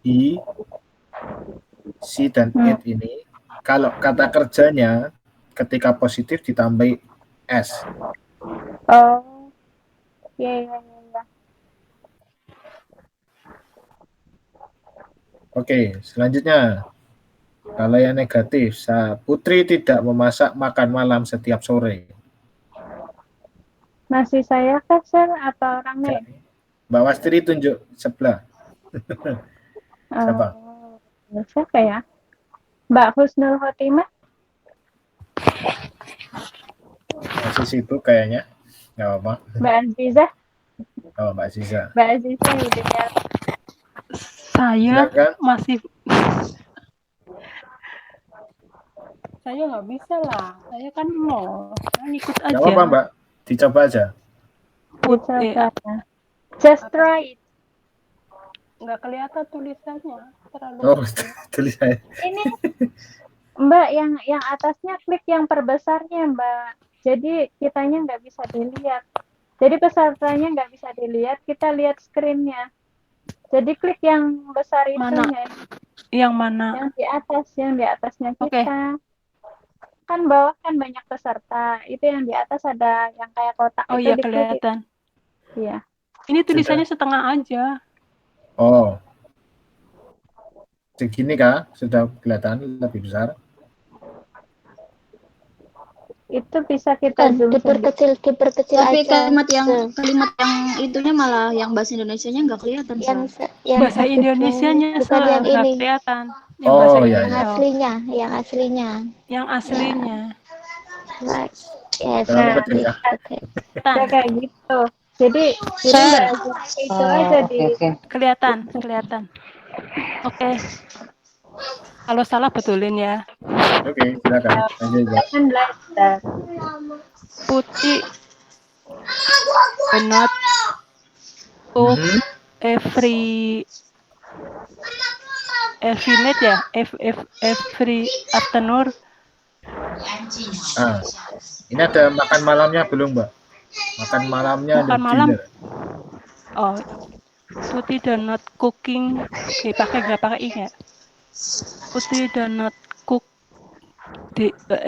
he, she dan it ini, kalau kata kerjanya ketika positif ditambahi s. Oh, ya. Oke, selanjutnya. Kalau yang negatif, Putri tidak memasak makan malam setiap sore. Masih saya kah, Sir, atau rame? Mbak Wastri tunjuk sebelah. Siapa? Siapa ya? Mbak Husnul Khotimah? Masih sibuk kayaknya. Nggak apa-apa. Mbak Aziza? Oh, Mbak Aziza. Mbak Aziza idenya. Saya Silakan. masih saya nggak bisa lah. Saya kan mau ikut aja. Nggak apa-apa, Mbak. Dicoba aja. Just try it. Nggak kelihatan tulisannya. Terlalu Oh, tulisannya. Ini Mbak yang atasnya klik yang perbesarnya, Mbak. Jadi kitanya nggak bisa dilihat. Jadi pesertanya nggak bisa dilihat, kita lihat screen-nya. Jadi klik yang besar Mana? itunya. Yang mana? Yang di atasnya kita. Oke. Kan bawah kan banyak peserta. Itu yang di atas ada yang kayak kotak Oh itu iya diklik. kelihatan. Iya. Ini tulisannya setengah aja. Oh. Segini kah? Sudah kelihatan lebih besar. Itu bisa kita zoom diperkecil Tapi aja. kalimat yang itunya malah yang bahasa Indonesianya nggak kelihatan. Yang Bahasa Indonesianya bukan yang nggak ini. kelihatan. Yang Oh, bahasa iya, Yang Indonesia. aslinya, yang aslinya. Yang aslinya. Yes. Terlalu kecil ya. Tan, kayak gitu. Jadi Mbak Aziza itu aja di kelihatan. Oke. Kalau salah betulin ya. Oke, silakan. Lanjut, Mbak. kan belajar. Putih not cook every night ya, every afternoon. Ah, ini ada makan malamnya belum, Mbak? Makan malamnya ada Makan malam. dinner. Oh, Putih not cooking. Nggak pakai i ya. Putih not cook di nggak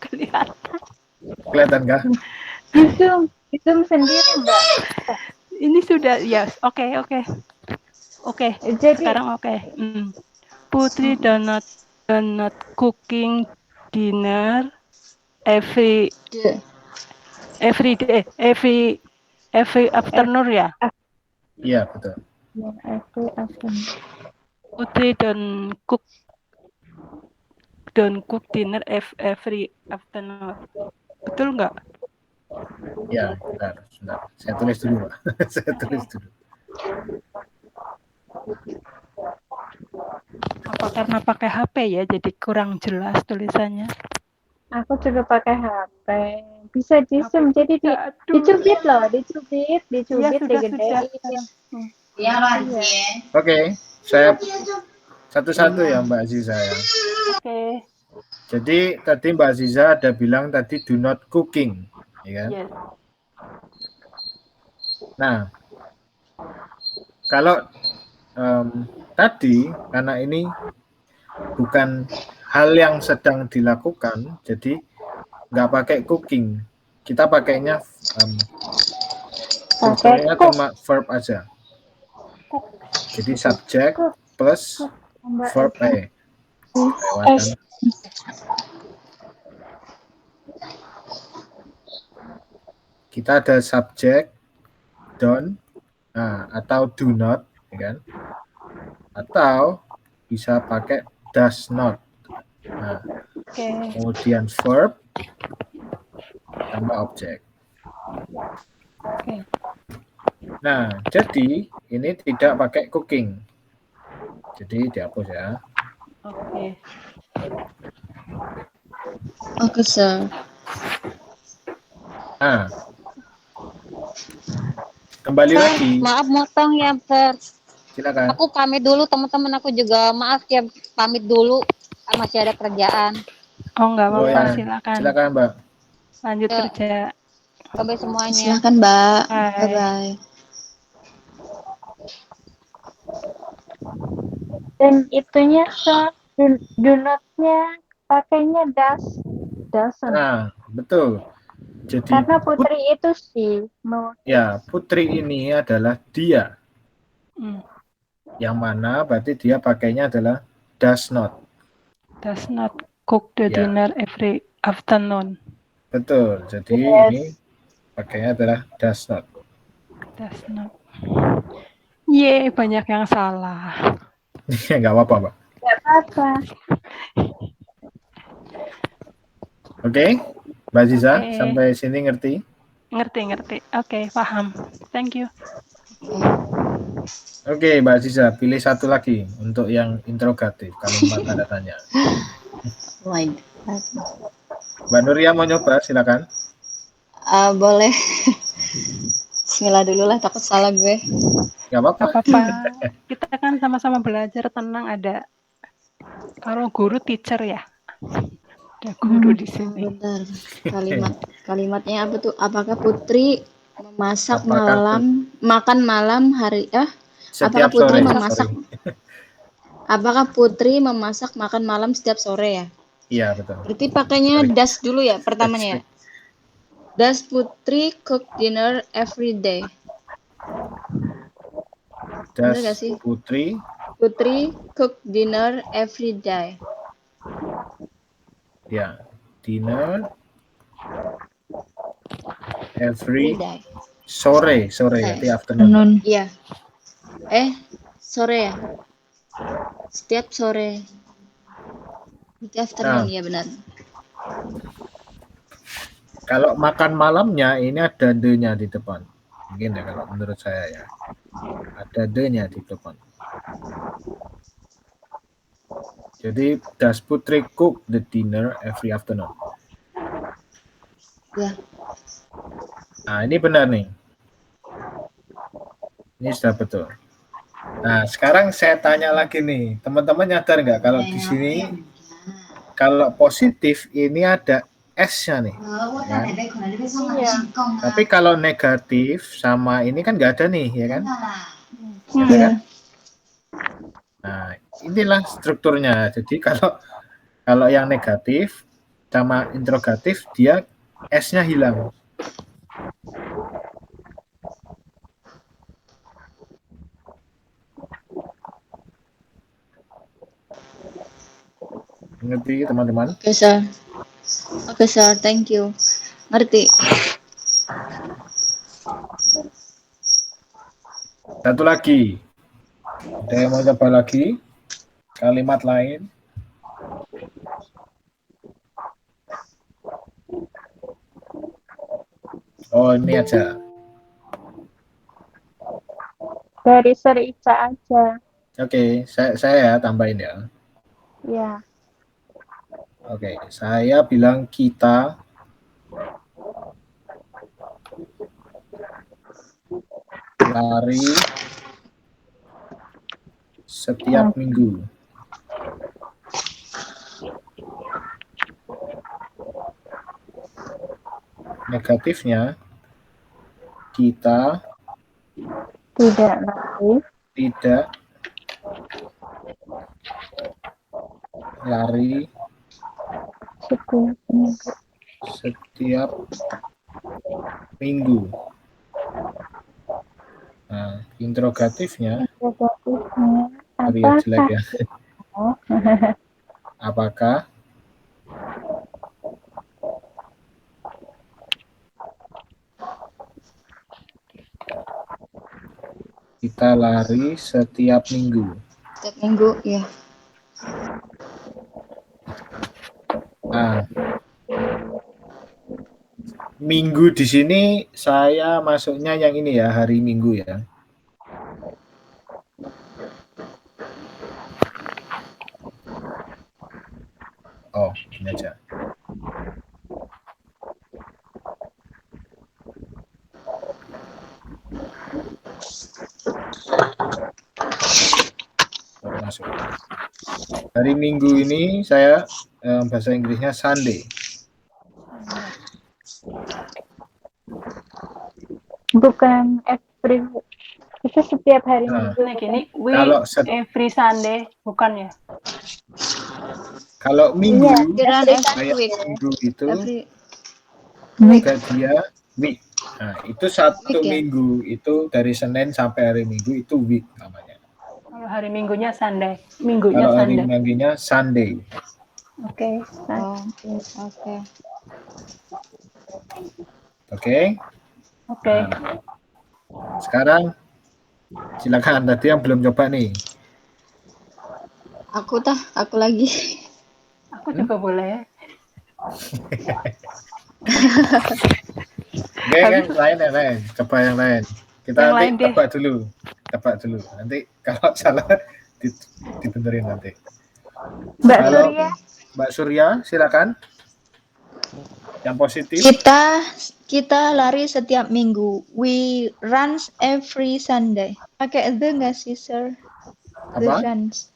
kelihatan. Kelihatan kah? Di zoom sendiri, Mbak. Ini sudah ya, oke. Jadi Sekarang oke. Putri not cooking dinner every day, every afternoon ya. Iya, betul. Putri don't cook dinner every afternoon. Betul nggak? Iya, benar. Saya tulis dulu, Mbak. Saya tulis dulu. Apa karena pakai HP ya, jadi kurang jelas tulisannya? aku juga pakai HP. Bisa di zoom, jadi dicubit loh, dicubit, Sudah. digedein. Oke, saya satu-satu ya, Mbak Aziza ya. Oke. Jadi tadi Mbak Aziza ada bilang tadi do not cooking, ya kan? Yes. Nah, kalau tadi karena ini bukan hal yang sedang dilakukan, jadi nggak pakai cooking, kita pakainya strukturnya cuma verb aja. Jadi subject plus verb lewatan. Kita ada subject don't, atau do not, ya kan? Atau bisa pakai does not. Nah, kemudian verb tambah objek. Nah, jadi ini tidak pakai cooking. Jadi dihapus ya. Oke, sir. Nah, kembali lagi. Maaf motong ya, Sir. Silakan. Aku pamit dulu, teman-teman aku juga maaf ya, pamit dulu. Masih ada kerjaan. Oh, nggak apa-apa, ya. silakan. Silakan, Mbak. Lanjut Ya. kerja. Bye semuanya. Silakan, Mbak. Bye. Bye. Dan itunya do not-nya pakainya doesn't. Nah, betul. Jadi Karena Putri itu sih mau ya, Putri ini adalah dia. Yang mana berarti dia pakainya adalah does not. Does not cook the Ya. dinner every afternoon. Betul. Jadi Yes. ini pakainya adalah does not. Does not. Ye, banyak yang salah. Nggak apa-apa, Mbak. nggak apa-apa. Oke, Mbak Ziza, Oke. sampai sini ngerti? Ngerti. Oke, paham. Thank you. Oke, Mbak Ziza, pilih satu lagi untuk yang interrogatif, kalimat tanda tanya. Oh my God. Mbak Nuria mau nyoba, silakan. Boleh. Bismillah dulu lah, takut salah gue. Nggak apa-apa. Apa-apa. Kita kan sama-sama belajar, tenang, ada. Kalau guru teacher ya. Ada guru di sini. Bentar. Kalimatnya apa tuh? Apakah Putri memasak Apakah makan malam hari Setiap apakah Putri sore. memasak Apakah Putri memasak makan malam setiap sore ya? Iya, betul. Berarti pakainya does dulu ya pertamanya ya. Does Putri cook dinner every day? Bener gak sih? Putri cook dinner every day. ya, dinner every day. sore berarti afternoon. Iya. Sore ya. Setiap sore. Berarti afternoon ya benar. Kalau makan malamnya ini ada the-nya di depan. Mungkin ya kalau menurut saya ya. Ada the-nya di depan. Jadi does Putri cook the dinner every afternoon? Ya. Nah, ini benar nih. Ini sudah betul. Nah, sekarang saya tanya lagi nih. Teman-teman nyadar nggak kalau di sini kalau positif ini ada S-nya nih. Ya. Tapi kalau negatif sama ini kan nggak ada nih, ya kan? Ya kan? Nah, inilah strukturnya. Jadi kalau yang negatif sama interrogatif dia S-nya hilang. Ngerti teman-teman? Oke, sir. Thank you. Ngerti. Satu lagi. Ada yang mau coba lagi? Kalimat lain? Oh, ini aja. Dari Sri Ica aja. Oke, saya tambahin ya. Ya. Oke, saya bilang kita lari setiap minggu. Negatifnya kita tidak lari setiap minggu. Nah, interrogatifnya jelek ya. Apakah kita lari setiap minggu? Setiap minggu, ya. Nah, minggu di sini saya masuknya yang ini ya, hari Minggu ya. Oh, ini aja. Masuk. Hari Minggu ini saya bahasa Inggrisnya Sunday. Bukan every, itu setiap hari Nah, Minggu. Nah, gini, we kalau every Sunday, bukan ya? kalau minggu, We run every kayak week. minggu itu Every juga dia week. Nah, itu satu week ya. minggu itu dari Senin sampai hari Minggu itu week namanya. Kalau hari Minggunya Sunday, Minggunya Kalau hari Sunday. Minggunya Sunday. Oke. Oh, oke. Oke. Oke. Nah, sekarang silakan tadi yang belum coba nih. Aku lagi. Aku juga boleh. Oke, yang lain. Coba yang lain. Kita Yang nanti lain deh. tebak dulu. Nanti kalau salah dibenerin nanti. Mbak Kalau Surya, Mbak Surya, silakan. Yang positif. Kita lari setiap minggu. We runs every Sunday. Pakai the nggak sih, sir? The Apa? runs.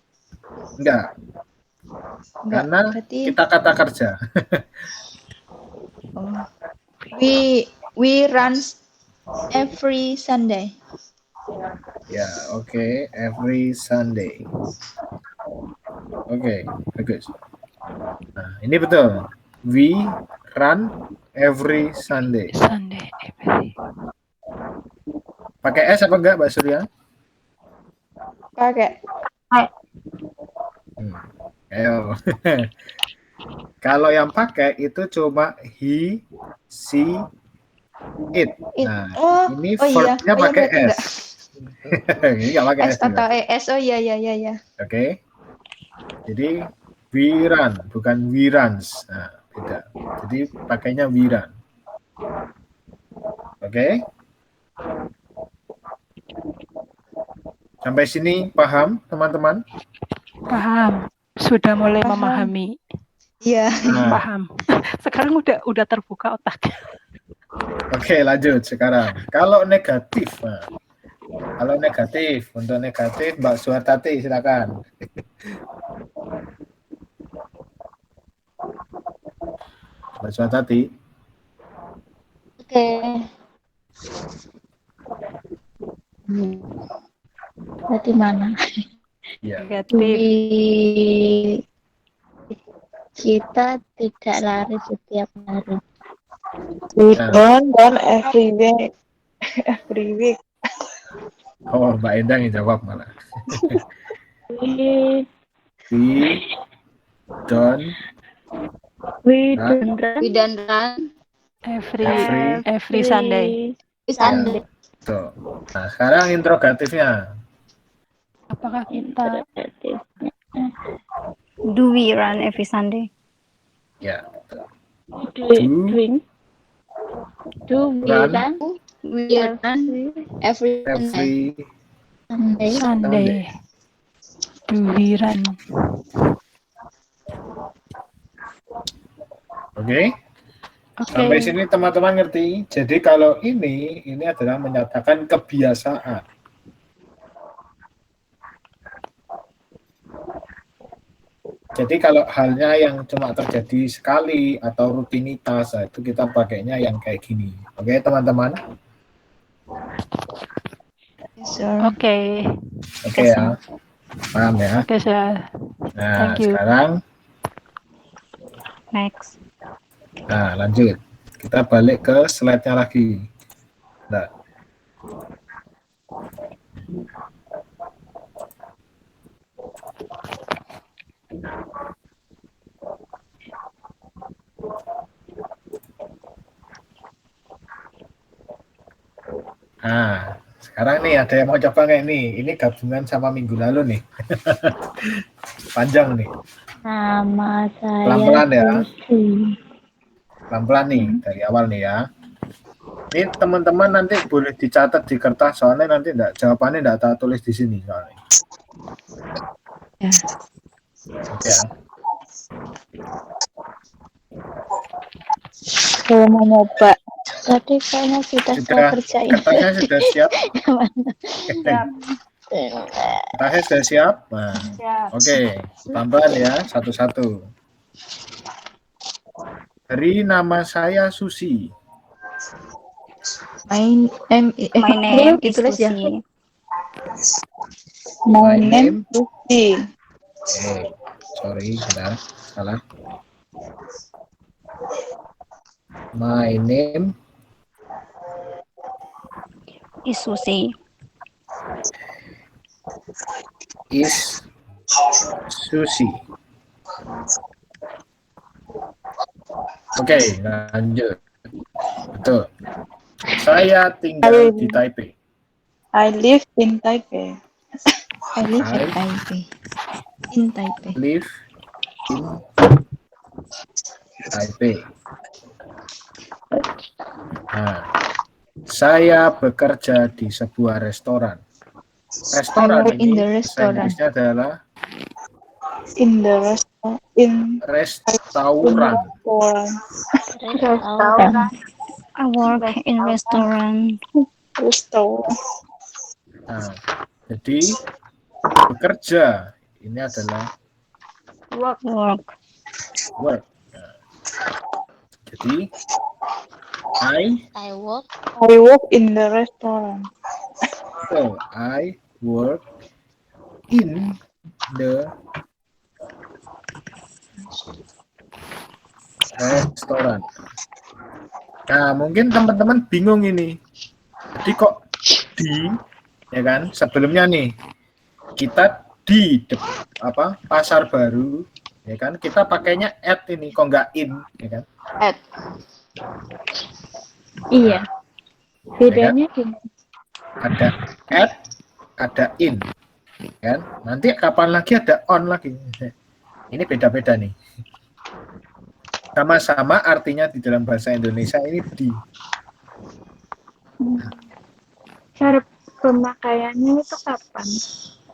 Enggak. Nggak, Karena berarti kita kata kerja. we runs every Sunday. Ya, oke. Every Sunday. Oke, bagus. Nah, ini betul. We run every Sunday. Sunday. Pakai S apa enggak, Mbak Surya? Pakai. Ayo. Kalau yang pakai itu cuma he, she, it. Nah, ini verbnya pakai berarti S. Ini nggak pakai S S juga. atau ES. Oh iya. Oke. Jadi we run, bukan we runs. Nah, beda. Jadi pakainya we run. Oke. Sampai sini paham, teman-teman? Paham. Sudah mulai memahami. Iya. Paham. Sekarang udah terbuka otak. Oke, lanjut sekarang. Kalau negatif, untuk negatif Mbak Suhartati silakan. Mbak Suhartati. Oke. Berarti mana? Ya. Negatif. Kita tidak lari setiap hari. We don't run every week. Every week. Oh, Mbak Endang yang jawab malah. We don't run Every Sunday. Sunday. Tuh. Nah, sekarang interrogatifnya. Apakah kita Do we run every Sunday? Ya. Do we run? We run every Sunday? Do we run? Oke. Sampai sini teman-teman ngerti. Jadi kalau ini adalah menyatakan kebiasaan. Jadi kalau halnya yang cuma terjadi sekali atau rutinitas, itu kita pakainya yang kayak gini. Oke, teman-teman? Oke. Oke ya. Paham ya? Oke, sir. Nah, Thank you. sekarang Next. nah, lanjut. Kita balik ke slide-nya lagi. Nah. Nah, sekarang nih ada yang mau coba nggak nih? Ini gabungan sama minggu lalu nih. Panjang nih. Nama saya Pelan-pelan ya. Susi. Pelan-pelan nih dari awal nih ya. Ini teman-teman nanti boleh dicatat di kertas soalnya nanti jawabannya enggak tak tulis di sini soalnya. Ya. Oke ya. Saya mau nyoba. Tadi kayaknya sudah saya kerjain. Kertasnya sudah siap. Siap. Kertasnya sudah siap. Nah, Siap. oke, pelan-pelan ya, satu-satu. Dari nama saya Susi. My name is ditulis ya. Lucy. My name Lucy. sorry, bentar, salah. My name Is Susie. is Susie. Oke, lanjut. Betul. Saya tinggal di Taipei. I live in Taipei. I live I at Taipei. In Taipei. live in Taipei. Nah, saya bekerja di sebuah restoran. Restoran I work in ini the bahasa restaurant. Inggrisnya adalah In the restaurant. restoran. I work in restaurant. Nah, jadi bekerja ini adalah Work. work. Nah, jadi I work. I work in the restaurant. so I work in the restoran. Nah, mungkin teman-teman bingung ini. Jadi kok di, ya kan? Sebelumnya nih kita di pasar baru, ya kan? Kita pakainya at ini, kok nggak in, ya kan? At. Iya. Bedanya gimana? Ada at, ada in, kan? Nanti kapan lagi ada on lagi. Ini beda-beda nih. Sama-sama artinya di dalam bahasa Indonesia ini di. Cara pemakaiannya itu kapan?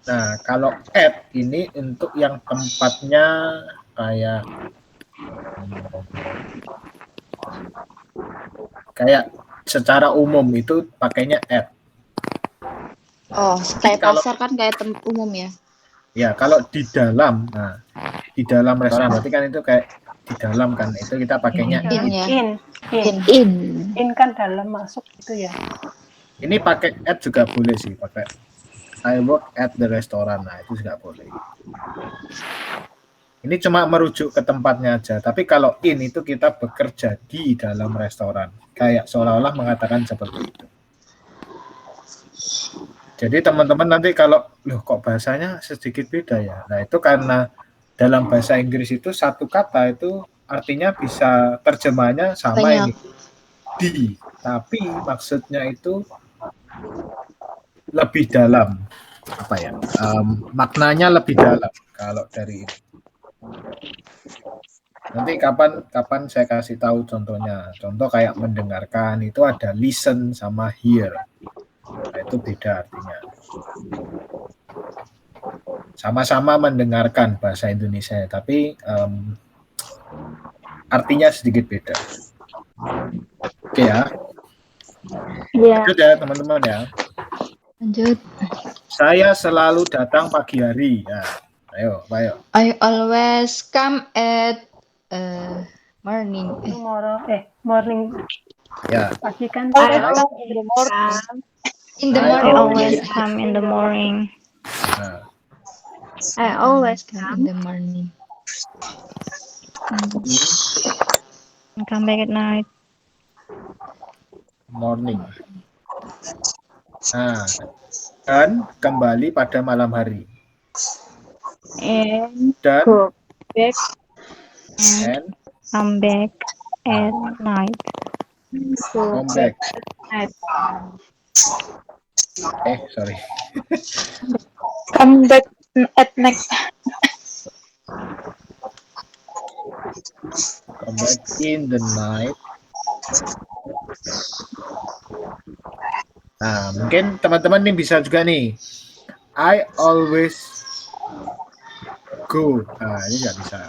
Nah, kalau at ini untuk yang tempatnya kayak secara umum itu pakainya at. Oh, kayak Kalau- pasar kan kayak umum ya. Ya, kalau di dalam, nah di dalam restoran berarti kan itu kayak di dalam kan, itu kita pakainya In ya. In kan dalam masuk gitu ya. Ini pakai at juga boleh sih, pakai I work at the restaurant, nah itu juga boleh. Ini cuma merujuk ke tempatnya aja, tapi kalau in itu kita bekerja di dalam restoran, kayak seolah-olah mengatakan seperti itu. Jadi teman-teman nanti kalau loh kok bahasanya sedikit beda ya, nah itu karena dalam bahasa Inggris itu satu kata itu artinya bisa terjemahannya sama Banyak. ini di, tapi maksudnya itu lebih dalam, apa ya, maknanya lebih dalam kalau dari ini. Nanti kapan saya kasih tahu contohnya. Contoh kayak mendengarkan itu ada listen sama hear. Nah, itu beda artinya. Sama-sama mendengarkan bahasa Indonesia, tapi artinya sedikit beda. Oke ya. Iya. Lanjut ya teman-teman ya. Lanjut. Saya selalu datang pagi hari. Nah, ayo. I always come at morning. Morning Ya. pagi kan. In the I I morning. always come in the morning. Nah, I always Come in the morning. And come back at night. morning. Nah, dan kembali pada malam hari. and Dan go back and Come back at night. come back. at Sorry. Come back at night. Come back in the night. Nah, mungkin teman-teman nih bisa juga nih. I always go. Nah, ini nggak bisa.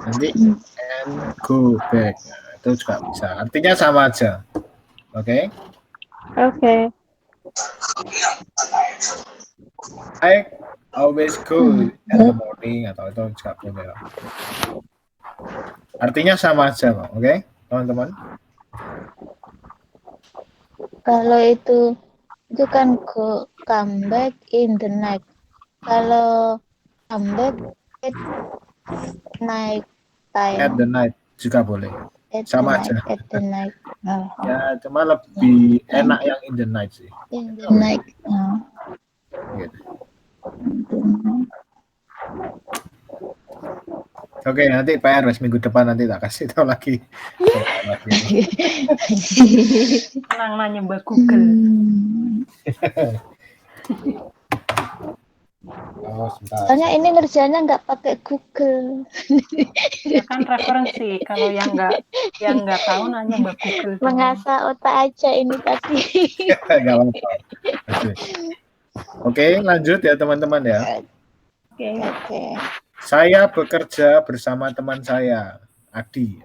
Nanti and go back. Nah, itu juga bisa. Artinya sama aja. Oke. Okay. I always go in the morning atau itu juga boleh. Artinya sama aja, Bang. Oke, teman-teman. Kalau itu kan come back in the night. Kalau come back at night At the time. night juga boleh. At Sama the aja. night. At the night. Ya, cuma lebih enak yang in the night sih. In the night. Gitu. In the night. Oke, nanti PR minggu depan nanti tak kasih tahu lagi. Tenang nanya Mbak Google. Oh, sebentar. Soalnya ini ngerjainnya nggak pakai Google. Ya kan referensi. Kalau yang nggak tahu nanya Mbak Google. Mengasah otak aja ini tadi. Nggak apa-apa. Oke, lanjut ya teman-teman ya. Oke. Saya bekerja bersama teman saya, Adi.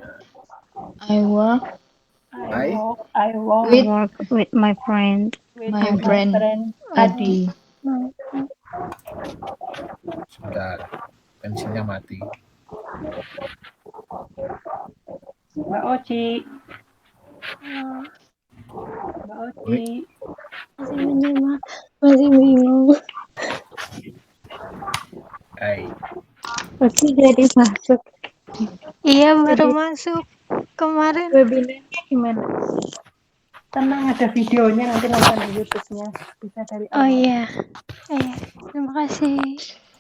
I work I I work with my friend. with my friend Adi. Sebentar, pensilnya mati. Mbak Oci. Mbak Oci. masih bingung. Hai. Pasti jadi masuk. Iya, baru masuk kemarin. Webinarnya gimana? Tenang, ada videonya, nanti nonton di YouTube-nya. Bisa dari Oh awal. iya. Terima kasih.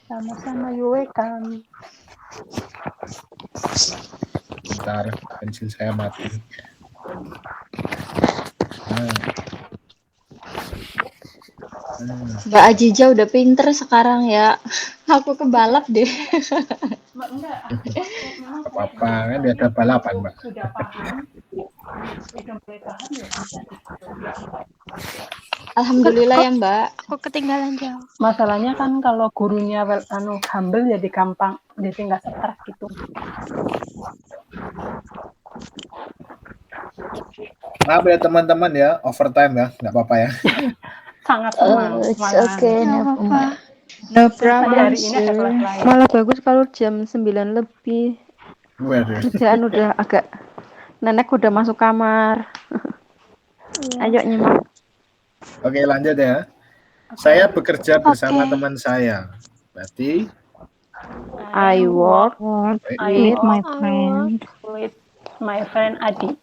Sama-sama, you welcome. Bentar, pensil saya mati. Mbak Ajija udah pinter sekarang ya. Aku kebalap deh. Mbak, enggak. Memang Apa-apa, kan dia ada balapan, Mbak. sudah paham. Sudah mulai paham ya. Alhamdulillah ya Mbak. Aku ketinggalan jauh. Masalahnya kan kalau gurunya humble jadi gampang, jadi nggak stres gitu. Maaf ya teman-teman ya, overtime ya, nggak apa-apa ya. Sangat senang. It's Malah. okay, Nggak no apa-apa. No Tadi problem, hari ini ada kelas lain. Malah bagus kalau jam 9 lebih. Waduh. Kerjaan udah agak nenek udah masuk kamar. Ayo nyimak. Oke, lanjut ya. Saya bekerja bersama teman saya. Berarti I work With my friend. with my friend Adi.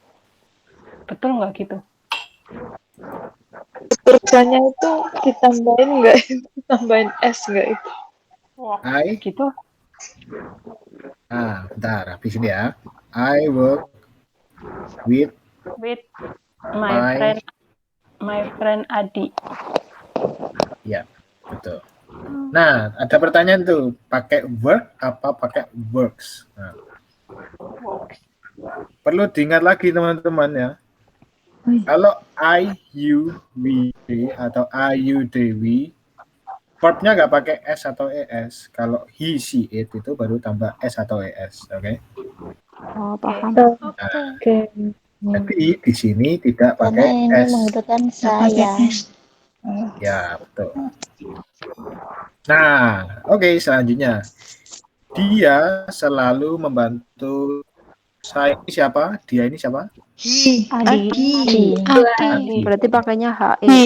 Betul nggak gitu? Kerjanya itu ditambahin nggak? Tambahin S nggak itu? Wah, I, gitu. bentar, habis ini ya. I work with With my friend Adi. ya, betul. Nah, ada pertanyaan tuh, pakai work apa pakai works? Nah, perlu diingat lagi teman-teman ya. Kalau I, you, we, they, atau I, you, they, we, verbnya nggak pakai S atau ES. Kalau he, she, it itu baru tambah S atau ES, oke? Oh, paham. Oke. Jadi di sini tidak Karena pakai ini S. menggunakan saya. Ya, betul. Nah, oke, selanjutnya. Dia selalu membantu saya. Ini siapa? Dia ini siapa? Adi. Berarti pakainya he.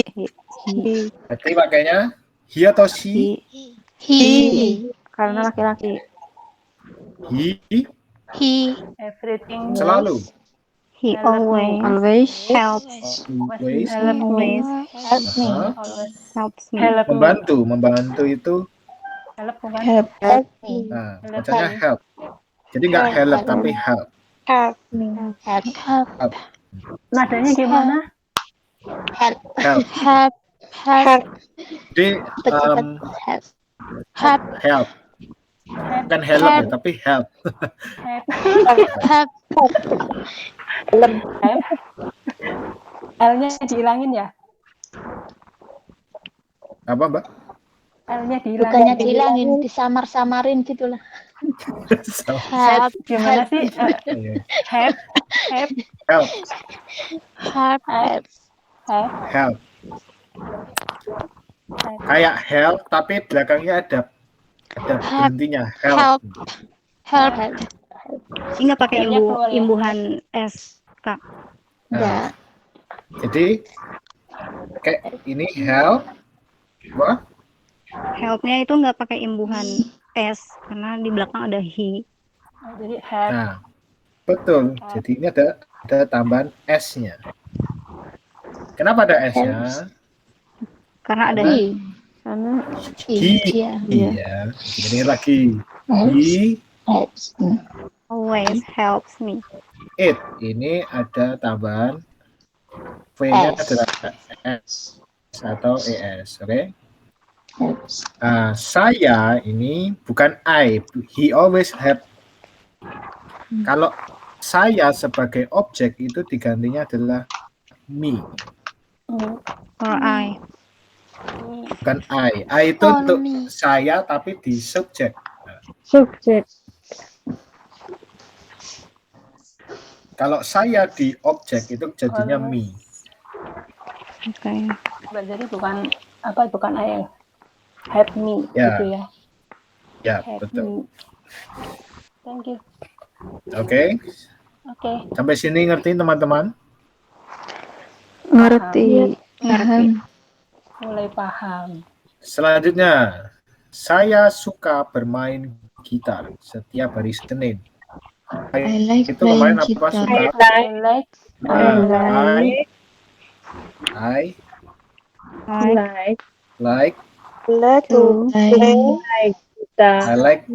Berarti pakainya he atau she? Karena laki-laki. He Everything selalu. He always helps Always. help me. Help me. Always helps me. help me. Membantu itu. Help bukan? Help me. Nah, bacanya help. Jadi nggak help tapi help. Help me. Help. Nadanya gimana? Help. Help. Jadi Cepat-cepat help. help. Bukan help ya, tapi help. Help. L-nya dihilangin ya? Apa, Mbak? L-nya dihilangin. Bukannya dihilangin, disamar-samarin gitulah. Help. Gimana sih? Help. Help. Kayak help tapi belakangnya ada berhentinya help. Nggak pakai imbuhan S, Kak. Nah, jadi Oke, ini help. What? Help-nya itu nggak pakai imbuhan S karena di belakang ada he. Jadi help. Nah, betul. Jadi ini ada tambahan S-nya. Kenapa ada S-nya? Karena ada He. Karena He. Iya. Iya. Ini lagi. He. Helps me. always helps me. It. Ini ada tambahan V-nya S. adalah S atau ES. Oke? Helps. Saya ini bukan I. He always help. Kalau saya sebagai objek itu digantinya adalah me. Or I. Bukan I. I itu untuk saya tapi di subjek. Subjek. Kalau saya di objek itu jadinya me. Oke. Jadi bukan I help me Ya. gitu ya. Ya, Help betul. me. Thank you. Oke. Oke. Sampai sini ngerti teman-teman? ngerti. Paham. Mulai paham. Selanjutnya, saya suka bermain gitar setiap hari Senin. I like Itu kemarin playing apa guitar. suka? I like I Like like Like to play gitar. I like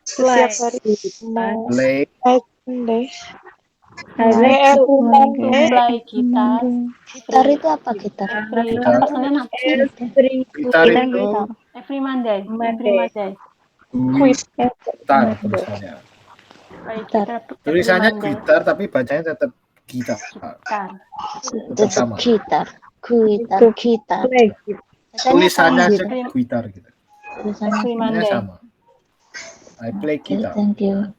Setiap hari mau play like Monday. I like Every to Monday. play gitar. Gitar itu apa gitar? gitar. Apa Senin apa? Gitar Kita itu gitar. Every Monday. gitar tulisannya. Play gitar. Tulisannya every Monday. gitar tapi bacanya tetap gitar. Gitar. Tetap sama. gitar. Gitar. Tulisannya aja gitar. gitar gitu. Tulisannya Every Ini Monday. sama. I play Okay, guitar thank you.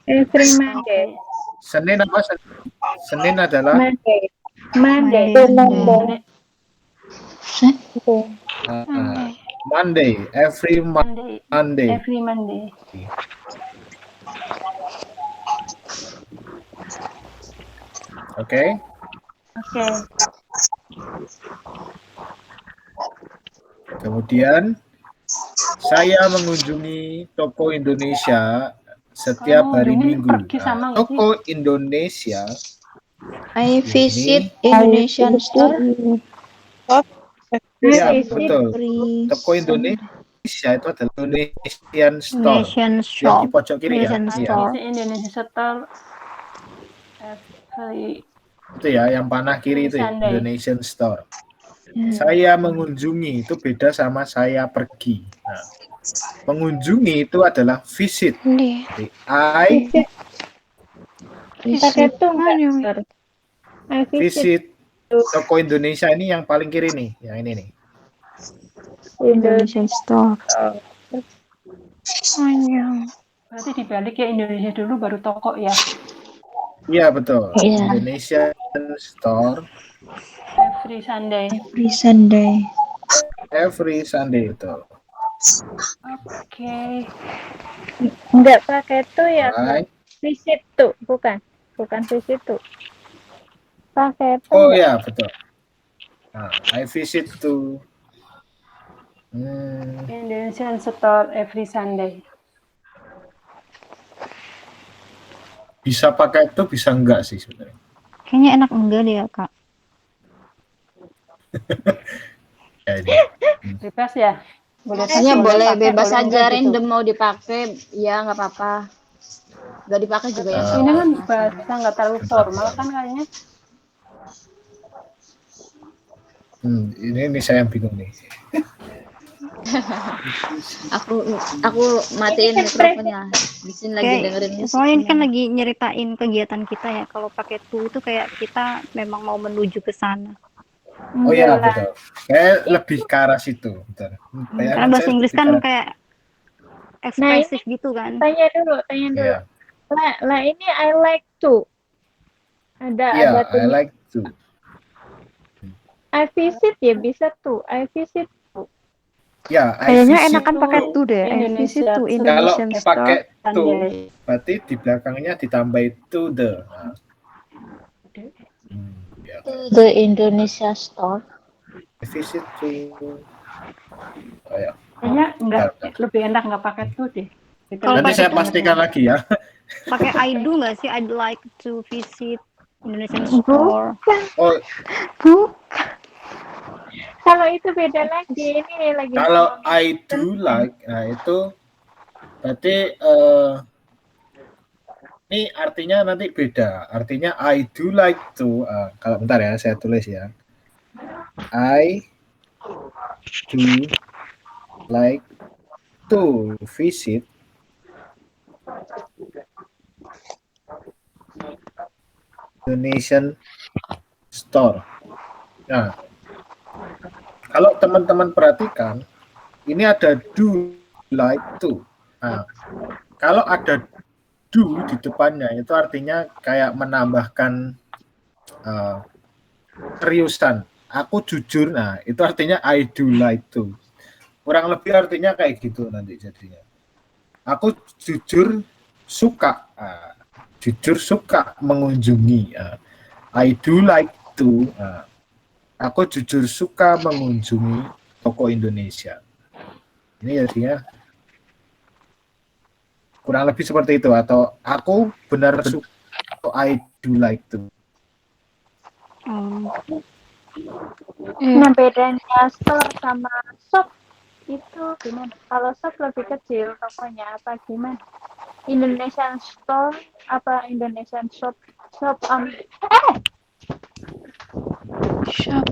every Monday. Senin apa? Senin adalah Monday. Monday. Every Monday. Every Monday. Oke. Oke. Kemudian saya mengunjungi toko Indonesia setiap hari Mengunjungi Minggu. pergi sama nggak sih? Toko Indonesia I visit Indonesian store. ya visit betul. Every Toko Indonesia itu adalah Indonesian Store Indonesian yang shop. di pojok kiri ya. Indonesian Iya. store. Indonesia Store. Every Itu ya yang panah kiri itu ya, Sunday. Indonesian Store. Saya mengunjungi itu beda sama saya pergi. Nah, mengunjungi itu adalah visit. Jadi I Pakai tuh nggak? I visit visit toko Indonesia ini yang paling kiri nih, yang ini nih. Indonesian store. Berarti dibalik ya, Indonesia dulu baru toko ya. Iya betul. Iya. Indonesian Store Every Sunday. Every Sunday. every Sunday betul. Oke. nggak pakai tuh ya, Right. visit tuh, bukan visit tuh. Pakai tuh. Oh nggak? ya betul. Nah, I visit to Indonesian Store every Sunday. bisa pakai itu bisa enggak sih sebenarnya. Kayaknya enak enggak deh ya, Kak. Ya, ini. Bebas ya? Boleh Kayaknya boleh pakai, bebas boleh aja enggak gitu. random mau dipakai ya nggak apa-apa. Nggak dipakai juga ya. Ini kan bahasa nggak terlalu formal kan kayaknya. Ini saya yang bingung nih. Aku matiin mikrofonnya. Di sini lagi dengerin musik. Soalnya ini kan lagi nyeritain kegiatan kita ya. Kalau pakai to itu kayak kita memang mau menuju ke sana. Oh iya betul. Kayak lebih ke arah situ. Betul. Karena bahasa Inggris kan kayak ekspresif gitu kan. Tanya dulu. Iya. Lah ini I like to. Iya, ada I like to. I visit ya bisa tuh. I visit. Ya, I Kayaknya visit enakan pakai to deh. I visit to Kalau Indonesian pakai store. to, berarti di belakangnya ditambah to the. Nah, Ya. The Indonesia Store. Visit to ya. Kayaknya enggak, Bentar. lebih enak nggak pakai tuh deh. Gitu Kalau Nanti lebih saya pakai- pastikan lagi ya. Pakai I do nggak sih? I'd like to visit Indonesian store. Oh, Kalau itu beda lagi. Ini lagi kalau ngomongin I do like, nah itu berarti ini artinya nanti beda. Artinya I do like to. Kalau bentar ya, saya tulis ya. I do like to visit Indonesian store. Nah, kalau teman-teman perhatikan, ini ada do like to. Nah, kalau ada do di depannya, itu artinya kayak menambahkan seriusan. Aku jujur, nah itu artinya I do like to. Kurang lebih artinya kayak gitu nanti jadinya. Aku jujur suka, jujur suka mengunjungi. I do like to. Aku jujur suka mengunjungi toko Indonesia. Ini jadinya kurang lebih seperti itu, atau aku benar suka, I do like to. Nah, bedanya store sama shop itu gimana? Kalau shop lebih kecil tokonya apa gimana? Indonesian store apa Indonesian shop? Shop Shop.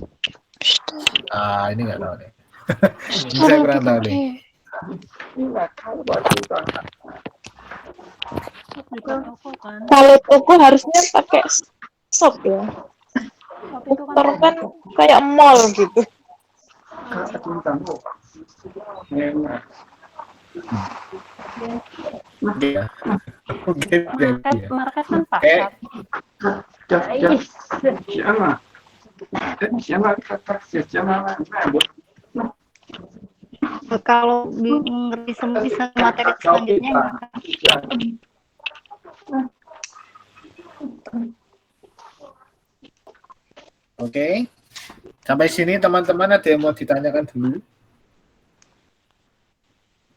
Ini nggak tahu nih. Ini saya kurang tahu nih. Kalau toko harusnya pakai shop ya. Store kan kayak mall gitu. Ya. Oke, Market kan pasar. Kalau ngerti semua bisa materi selanjutnya nggak, Kak? Oke. Sampai sini teman-teman ada yang mau ditanyakan dulu?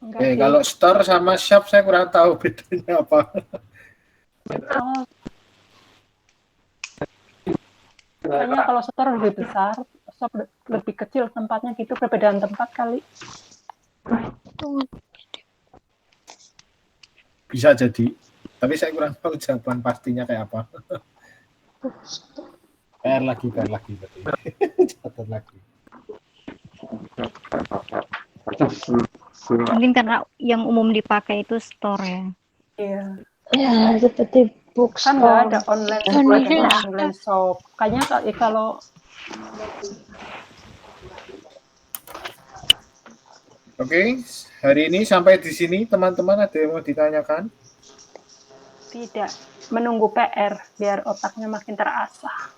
Oke, kalau store sama shop saya kurang tahu bedanya apa. Kayaknya kalau store lebih besar, shop lebih kecil tempatnya gitu, perbedaan tempat kali. Bisa jadi, tapi saya kurang tahu jawaban pastinya kayak apa. PR lagi berarti. Catat lagi. Mungkin karena yang umum dipakai itu store ya. Iya. Ya, seperti Kan nggak bookstore. ada online shop. Kayaknya kalau Oke, hari ini sampai di sini teman-teman ada yang mau ditanyakan? tidak, menunggu PR biar otaknya makin terasah.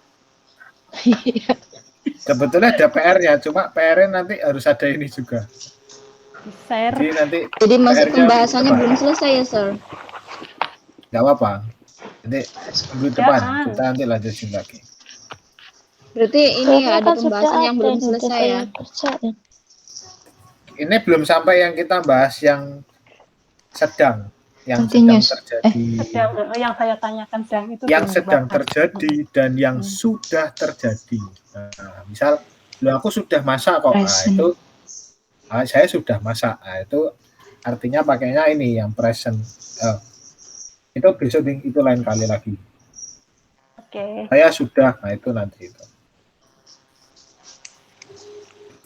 Sebetulnya ada PR-nya, cuma PR-nya nanti harus ada ini juga. Share. Jadi nanti Jadi masih PR-nya pembahasannya depan. belum selesai ya, Sir? Nggak apa-apa. Nanti minggu depan Jangan. kita nanti lanjutin lagi. Berarti ini Soalnya ada kan sudah pembahasan yang ada belum nih selesai ya. kerjaan. Ini belum sampai yang kita bahas yang sedang Continuous. terjadi. Yang saya tanyakan siang itu Yang belum sedang dibahas. terjadi dan yang sudah terjadi. Nah, misal, aku sudah masak kok. Nah, itu saya sudah masak. Nah, itu artinya pakainya ini yang present. Itu besok itu lain kali lagi. Oke. Saya sudah. Nah, itu nanti itu.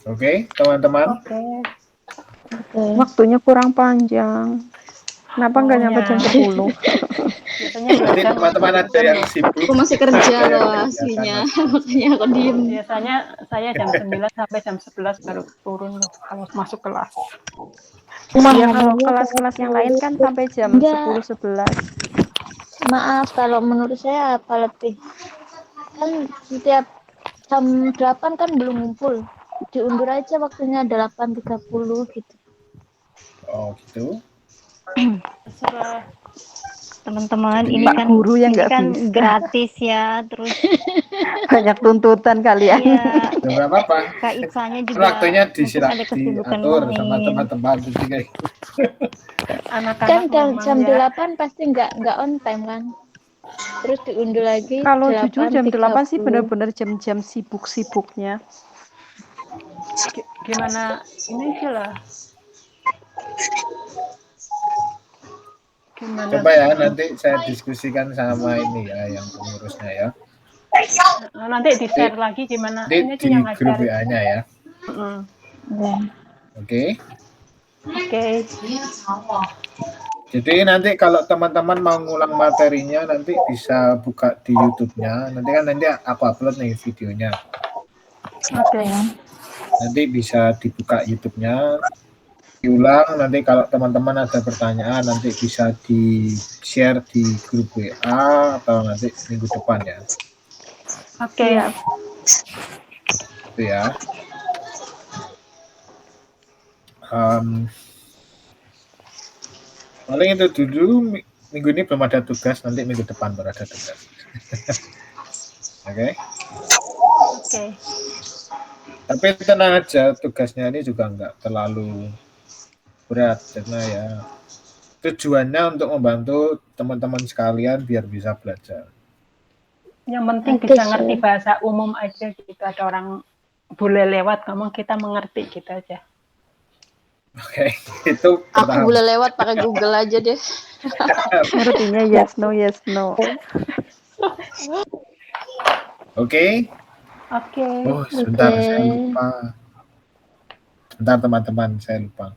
Oke, teman-teman. Oke. Waktunya kurang panjang. Kenapa nggak nyampe jam 10? Biasanya Jadi teman-teman ada yang sibuk. Aku masih kerja ada yang loh kegiatan aslinya, masih. makanya aku diem. Biasanya saya jam 9 sampai jam 11 baru turun kalau masuk kelas. Iya, kalau kelas-kelas yang lain kan sampai jam Enggak. 10-11. Maaf, kalau menurut saya apa lebih kan setiap jam 8 kan belum ngumpul. Diundur aja waktunya 8.30 gitu. Oh, gitu. Terserah. teman-teman, Jadi- ini Pak kan guru yang nggak kan bisa. gratis ya, terus Banyak tuntutan kalian. ya Ya, nggak apa-apa. Kak Itsanya Kan juga waktunya mungkin ada kesibukan diatur sama lain. teman-teman. Jadi kayak Anak-anak Kan memang jam ya. 8 pasti nggak on time kan. Terus diundur lagi Kalau jujur jam 8 sih 8.30. benar-benar jam-jam sibuk-sibuknya. Gimana ini aja lah. Gimana? coba ya nanti saya diskusikan sama ini ya yang pengurusnya ya. Nanti di-share lagi gimana Di ini aja yang grup ngajarin. WA-nya ya. Mm-mm. Oke. Oke. Jadi nanti kalau teman-teman mau ngulang materinya nanti bisa buka di YouTube-nya. Nanti aku upload nih videonya. Oke. Nanti bisa dibuka YouTube-nya, diulang. Nanti kalau teman-teman ada pertanyaan nanti bisa di-share di grup WA atau nanti minggu depan ya. Oke. Itu ya. Paling itu dulu, minggu ini belum ada tugas, nanti minggu depan baru ada tugas. Oke. Oke. Tapi tenang aja, tugasnya ini juga nggak terlalu berat karena ya tujuannya untuk membantu teman-teman sekalian biar bisa belajar. Yang penting bisa ngerti bahasa umum aja gitu. Ada orang boleh lewat ngomong kita mengerti gitu aja. Oke, itu Aku pertama. boleh lewat pakai Google aja deh. Ngertinya yes no. Oke. Oke. Oh, sebentar saya lupa. Sebentar teman-teman, saya lupa.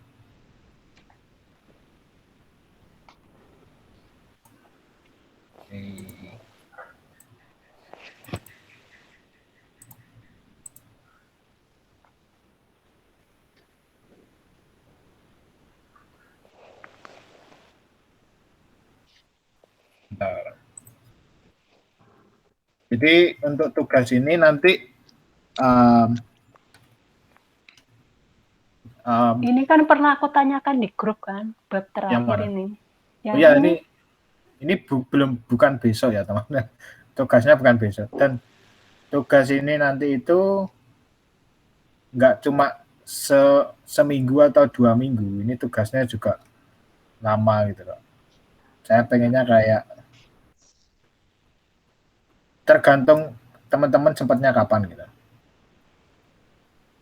Oke. Bentar. Jadi untuk tugas ini nanti Ini kan pernah aku tanyakan di grup kan, bab Yang terakhir mana? ini. Oh ya, ini bukan besok ya teman-teman. Tugasnya bukan besok. Dan tugas ini nanti itu nggak cuma seminggu atau 2 minggu. Ini tugasnya juga lama gitu loh. Saya pengennya kayak tergantung teman-teman sempatnya kapan gitu.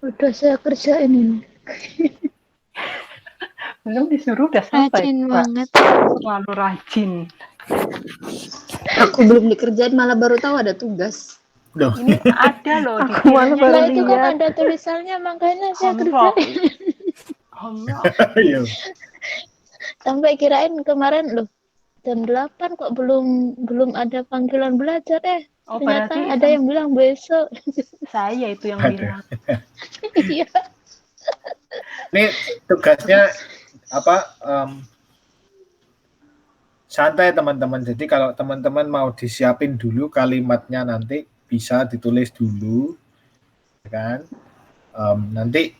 Udah saya kerjain ini. Belum disuruh udah sampai. Rajin Pak. banget. Selalu rajin. Aku belum dikerjain malah baru tahu ada tugas. Loh. Ini ada loh di Aku malah filenya. baru Lah itu kan lihat. ada tulisannya makanya saya Homework. kerjain. Homework. Iya. Sampai kirain kemarin loh jam 8 kok belum ada panggilan belajar Oh, ternyata berarti ada yang bilang besok. saya itu yang Ada. bilang. Iya. Ini tugasnya apa? Santai teman-teman. Jadi kalau teman-teman mau disiapin dulu kalimatnya nanti bisa ditulis dulu, ya kan? Nanti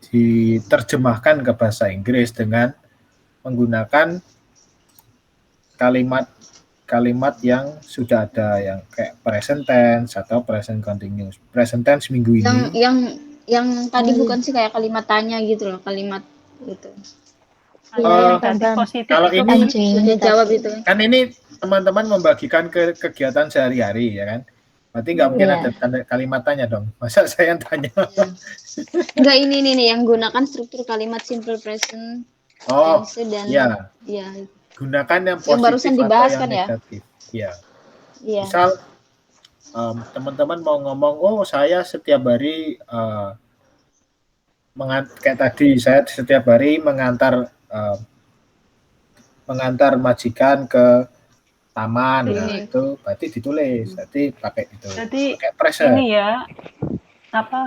diterjemahkan ke bahasa Inggris dengan menggunakan kalimat yang sudah ada yang kayak present tense atau present continuous. Present tense minggu ini. Yang tadi bukan sih kayak kalimat tanya gitu loh, kalimat gitu. Negatif positif kalau itu ini Sudah jawab itu. kan ini teman-teman membagikan ke kegiatan sehari-hari ya kan. Berarti nggak mungkin ada tanda kalimat tanya dong. Masa saya yang tanya? Enggak, ini nih yang gunakan struktur kalimat simple present Oh, tense dan iya. ya. Gunakan yang positif Yang barusan atau dibahas yang kan ya? negatif. Iya. Iya. Misal teman-teman mau ngomong, oh saya setiap hari kayak tadi saya setiap hari mengantar majikan ke taman, nah itu berarti ditulis, berarti pakai itu. Jadi pakai present. ini ya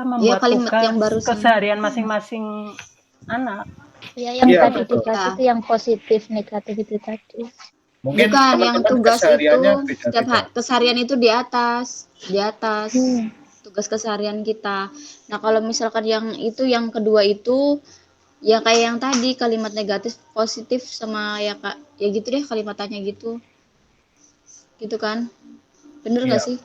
membuat kalimat tugas yang barusan. keseharian masing-masing anak. Ya yang Iya, tadi betul. dikasih itu yang positif negatif itu tadi. Mungkin Bukan, yang teman-teman tugas itu kesehariannya setiap beda-beda. keseharian itu di atas tugas keseharian kita. Nah kalau misalkan yang kedua itu Ya kayak yang tadi kalimat negatif, positif sama ya Kak. Ya gitu deh kalimat tanya gitu. Gitu kan? Bener nggak Iya. sih?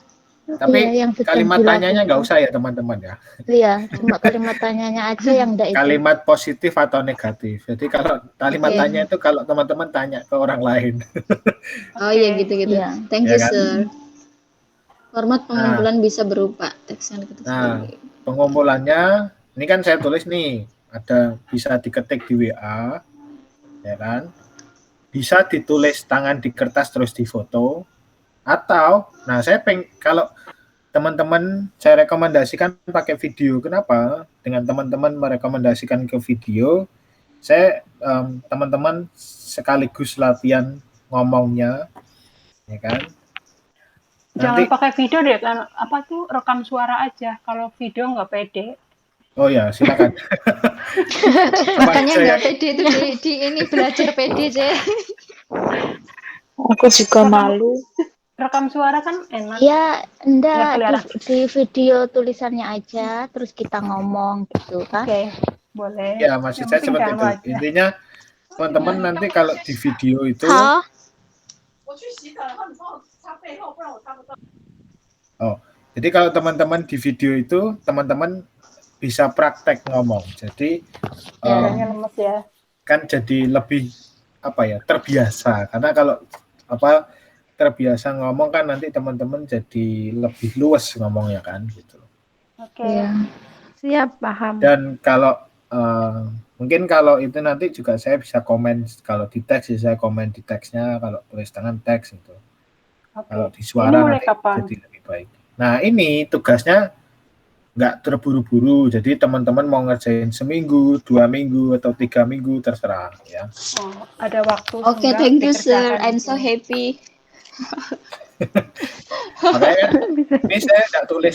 Tapi Iya, yang sedang kalimat tanyanya nggak dilakukan. usah ya teman-teman ya. Iya, cuma kalimat tanyanya aja yang enggak itu. Kalimat positif atau negatif. Jadi kalau kalimat Oke. tanya itu kalau teman-teman tanya ke orang lain. Oh iya gitu-gitu. Iya. Thank Ya you, kan? sir. Format Nah, pengumpulan bisa berupa teks yang diketik nah, sendiri. pengumpulannya ini kan saya tulis nih, ada bisa diketik di WA, ya kan? Bisa ditulis tangan di kertas terus difoto, atau, nah saya kalau teman-teman saya rekomendasikan pakai video. Kenapa? Dengan teman-teman merekomendasikan ke video, saya teman-teman sekaligus latihan ngomongnya, ya kan? Jangan pakai video deh, kan apa tuh rekam suara aja. Kalau video nggak pede. Oh ya, silakan. Makanya nggak pede itu di ini belajar pede aja. Aku juga malu. Rekam suara kan enak. Ya, enggak kelihatan. di video tulisannya aja, terus kita ngomong gitu kan. Oke, boleh. Ya, maksud saya seperti itu. Intinya teman-teman nanti kalau di video itu jadi kalau teman-teman di video itu teman-teman bisa praktek ngomong. Jadi lemes ya. Kan jadi lebih terbiasa. Karena kalau terbiasa ngomong kan nanti teman-teman jadi lebih luas ngomongnya kan gitu. Oke. Ya. Siap, paham. Dan kalau mungkin kalau itu nanti juga saya bisa komen, kalau di teks ya saya komen di teksnya, kalau tulis tangan teks itu. Kalau di suara nanti jadi lebih baik. Nah ini tugasnya nggak terburu-buru, jadi teman-teman mau ngerjain seminggu, 2 minggu, atau 3 minggu terserah ya. Oh, ada waktu. Oke, thank you sir, I'm so happy. Makanya ini saya nggak tulis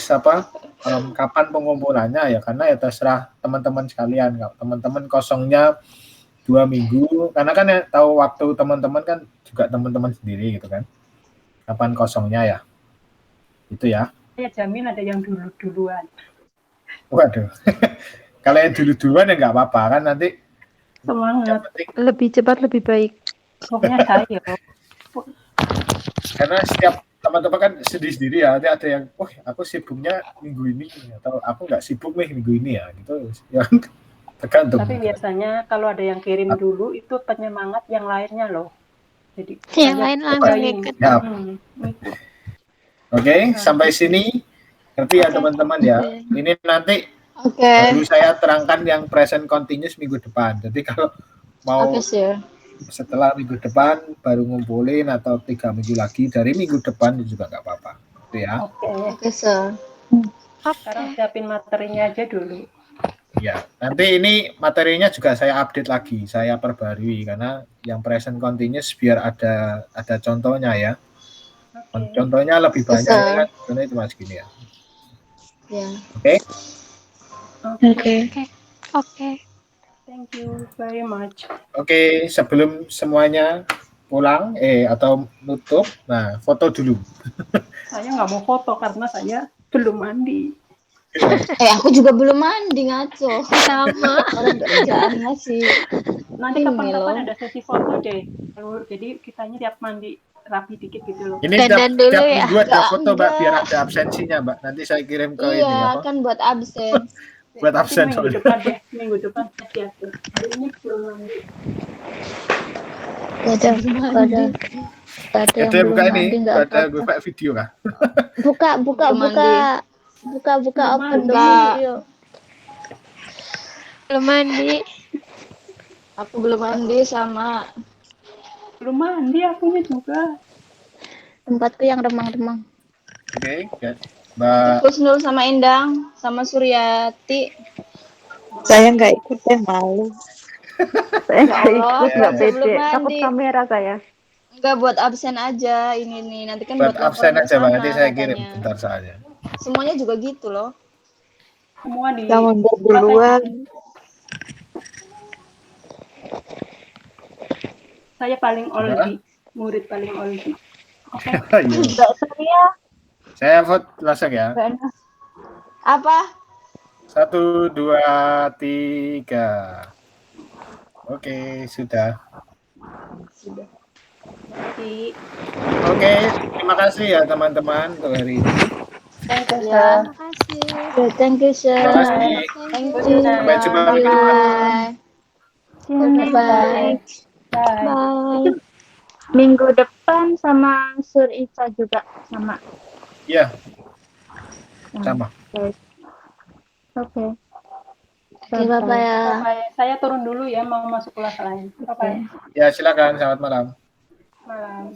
kapan pengumpulannya ya, karena ya terserah teman-teman sekalian. Kalau teman-teman kosongnya 2 minggu, karena kan ya tahu waktu teman-teman kan juga teman-teman sendiri gitu kan. Kapan kosongnya ya, itu ya. Saya jamin ada yang duluan. Waduh, kalau yang duluan ya nggak apa-apa kan, nanti semangat. Lebih cepat lebih baik. Pokoknya saya. Karena setiap teman-teman kan sendiri-sendiri ya, nanti ada yang, aku sibuknya minggu ini, atau aku nggak sibuk nih minggu ini ya, gitu ya. Tergantung. Tapi biasanya kalau ada yang kirim dulu itu penyemangat yang lainnya loh. Jadi yang lain langsung ikut. Oke, sampai sini ngerti ya teman-teman ya. Ini nanti baru saya terangkan yang present continuous minggu depan. Jadi kalau mau setelah minggu depan baru ngumpulin, atau 3 minggu lagi dari minggu depan juga nggak apa-apa. Gitu ya. Oke, sir. Sekarang siapin materinya aja dulu. Ya, nanti ini materinya juga saya update lagi, saya perbarui, karena yang present continuous biar ada contohnya ya. Contohnya lebih banyak kan, karena itu mas gini ya. Oke. Thank you very much. Oke, sebelum semuanya pulang atau nutup, nah foto dulu. Saya nggak mau foto karena saya belum mandi. Aku juga belum mandi, ngaco. Sama. Orang kerjaan masih. Nanti kapan-kapan ada sesi foto deh. Jadi kitanya tiap mandi rapi dikit gitu loh. Ini tiap minggu ada foto Mbak, biar ada absensinya Mbak. Nanti saya kirim ke ini Iya, kan buat absen. Buat absen. Minggu depan deh, minggu depan hati-hati. Hari ini belum mandi. Ada yang buka belum ini, mandi, ada buka video kah? Buka open dulu video. Belum mandi. Aku belum mandi sama. Belum mandi akunya juga. Tempatku yang remang-remang. Oke, Mbak Kusnul sama Endang sama Suryati. Saya nggak ikut, saya malu. Saya nggak ikut, nggak pede. Takut kamera saya. Enggak, buat absen aja ini nih. Nanti kan buat absen aja Mbak, nanti saya kirim bentar saja. Semuanya juga gitu loh. Semua di. Kita mundur duluan. Saya paling oldie, murid paling oldie. Oke. Saya vote langsung ya. Apa? 1, 2, 3. Oke, sudah. Sudah. Jadi, Oke, terima kasih ya teman-teman untuk hari ini. thank you, Ya. Sir. Makasih. Ya, thank you, sir. Terima kasih. Thank Thank you. you. Sampai jumpa minggu depan. Bye. See you next Bye. week. Bye. Bye. Itu minggu depan sama Sur Ica juga sama. Iya, sama. Oke. Oke. Oke, Bapak ya. Bye-bye. Saya turun dulu ya, mau masuk kelas lain. Bye-bye. Ya, silakan. Selamat malam. Malam.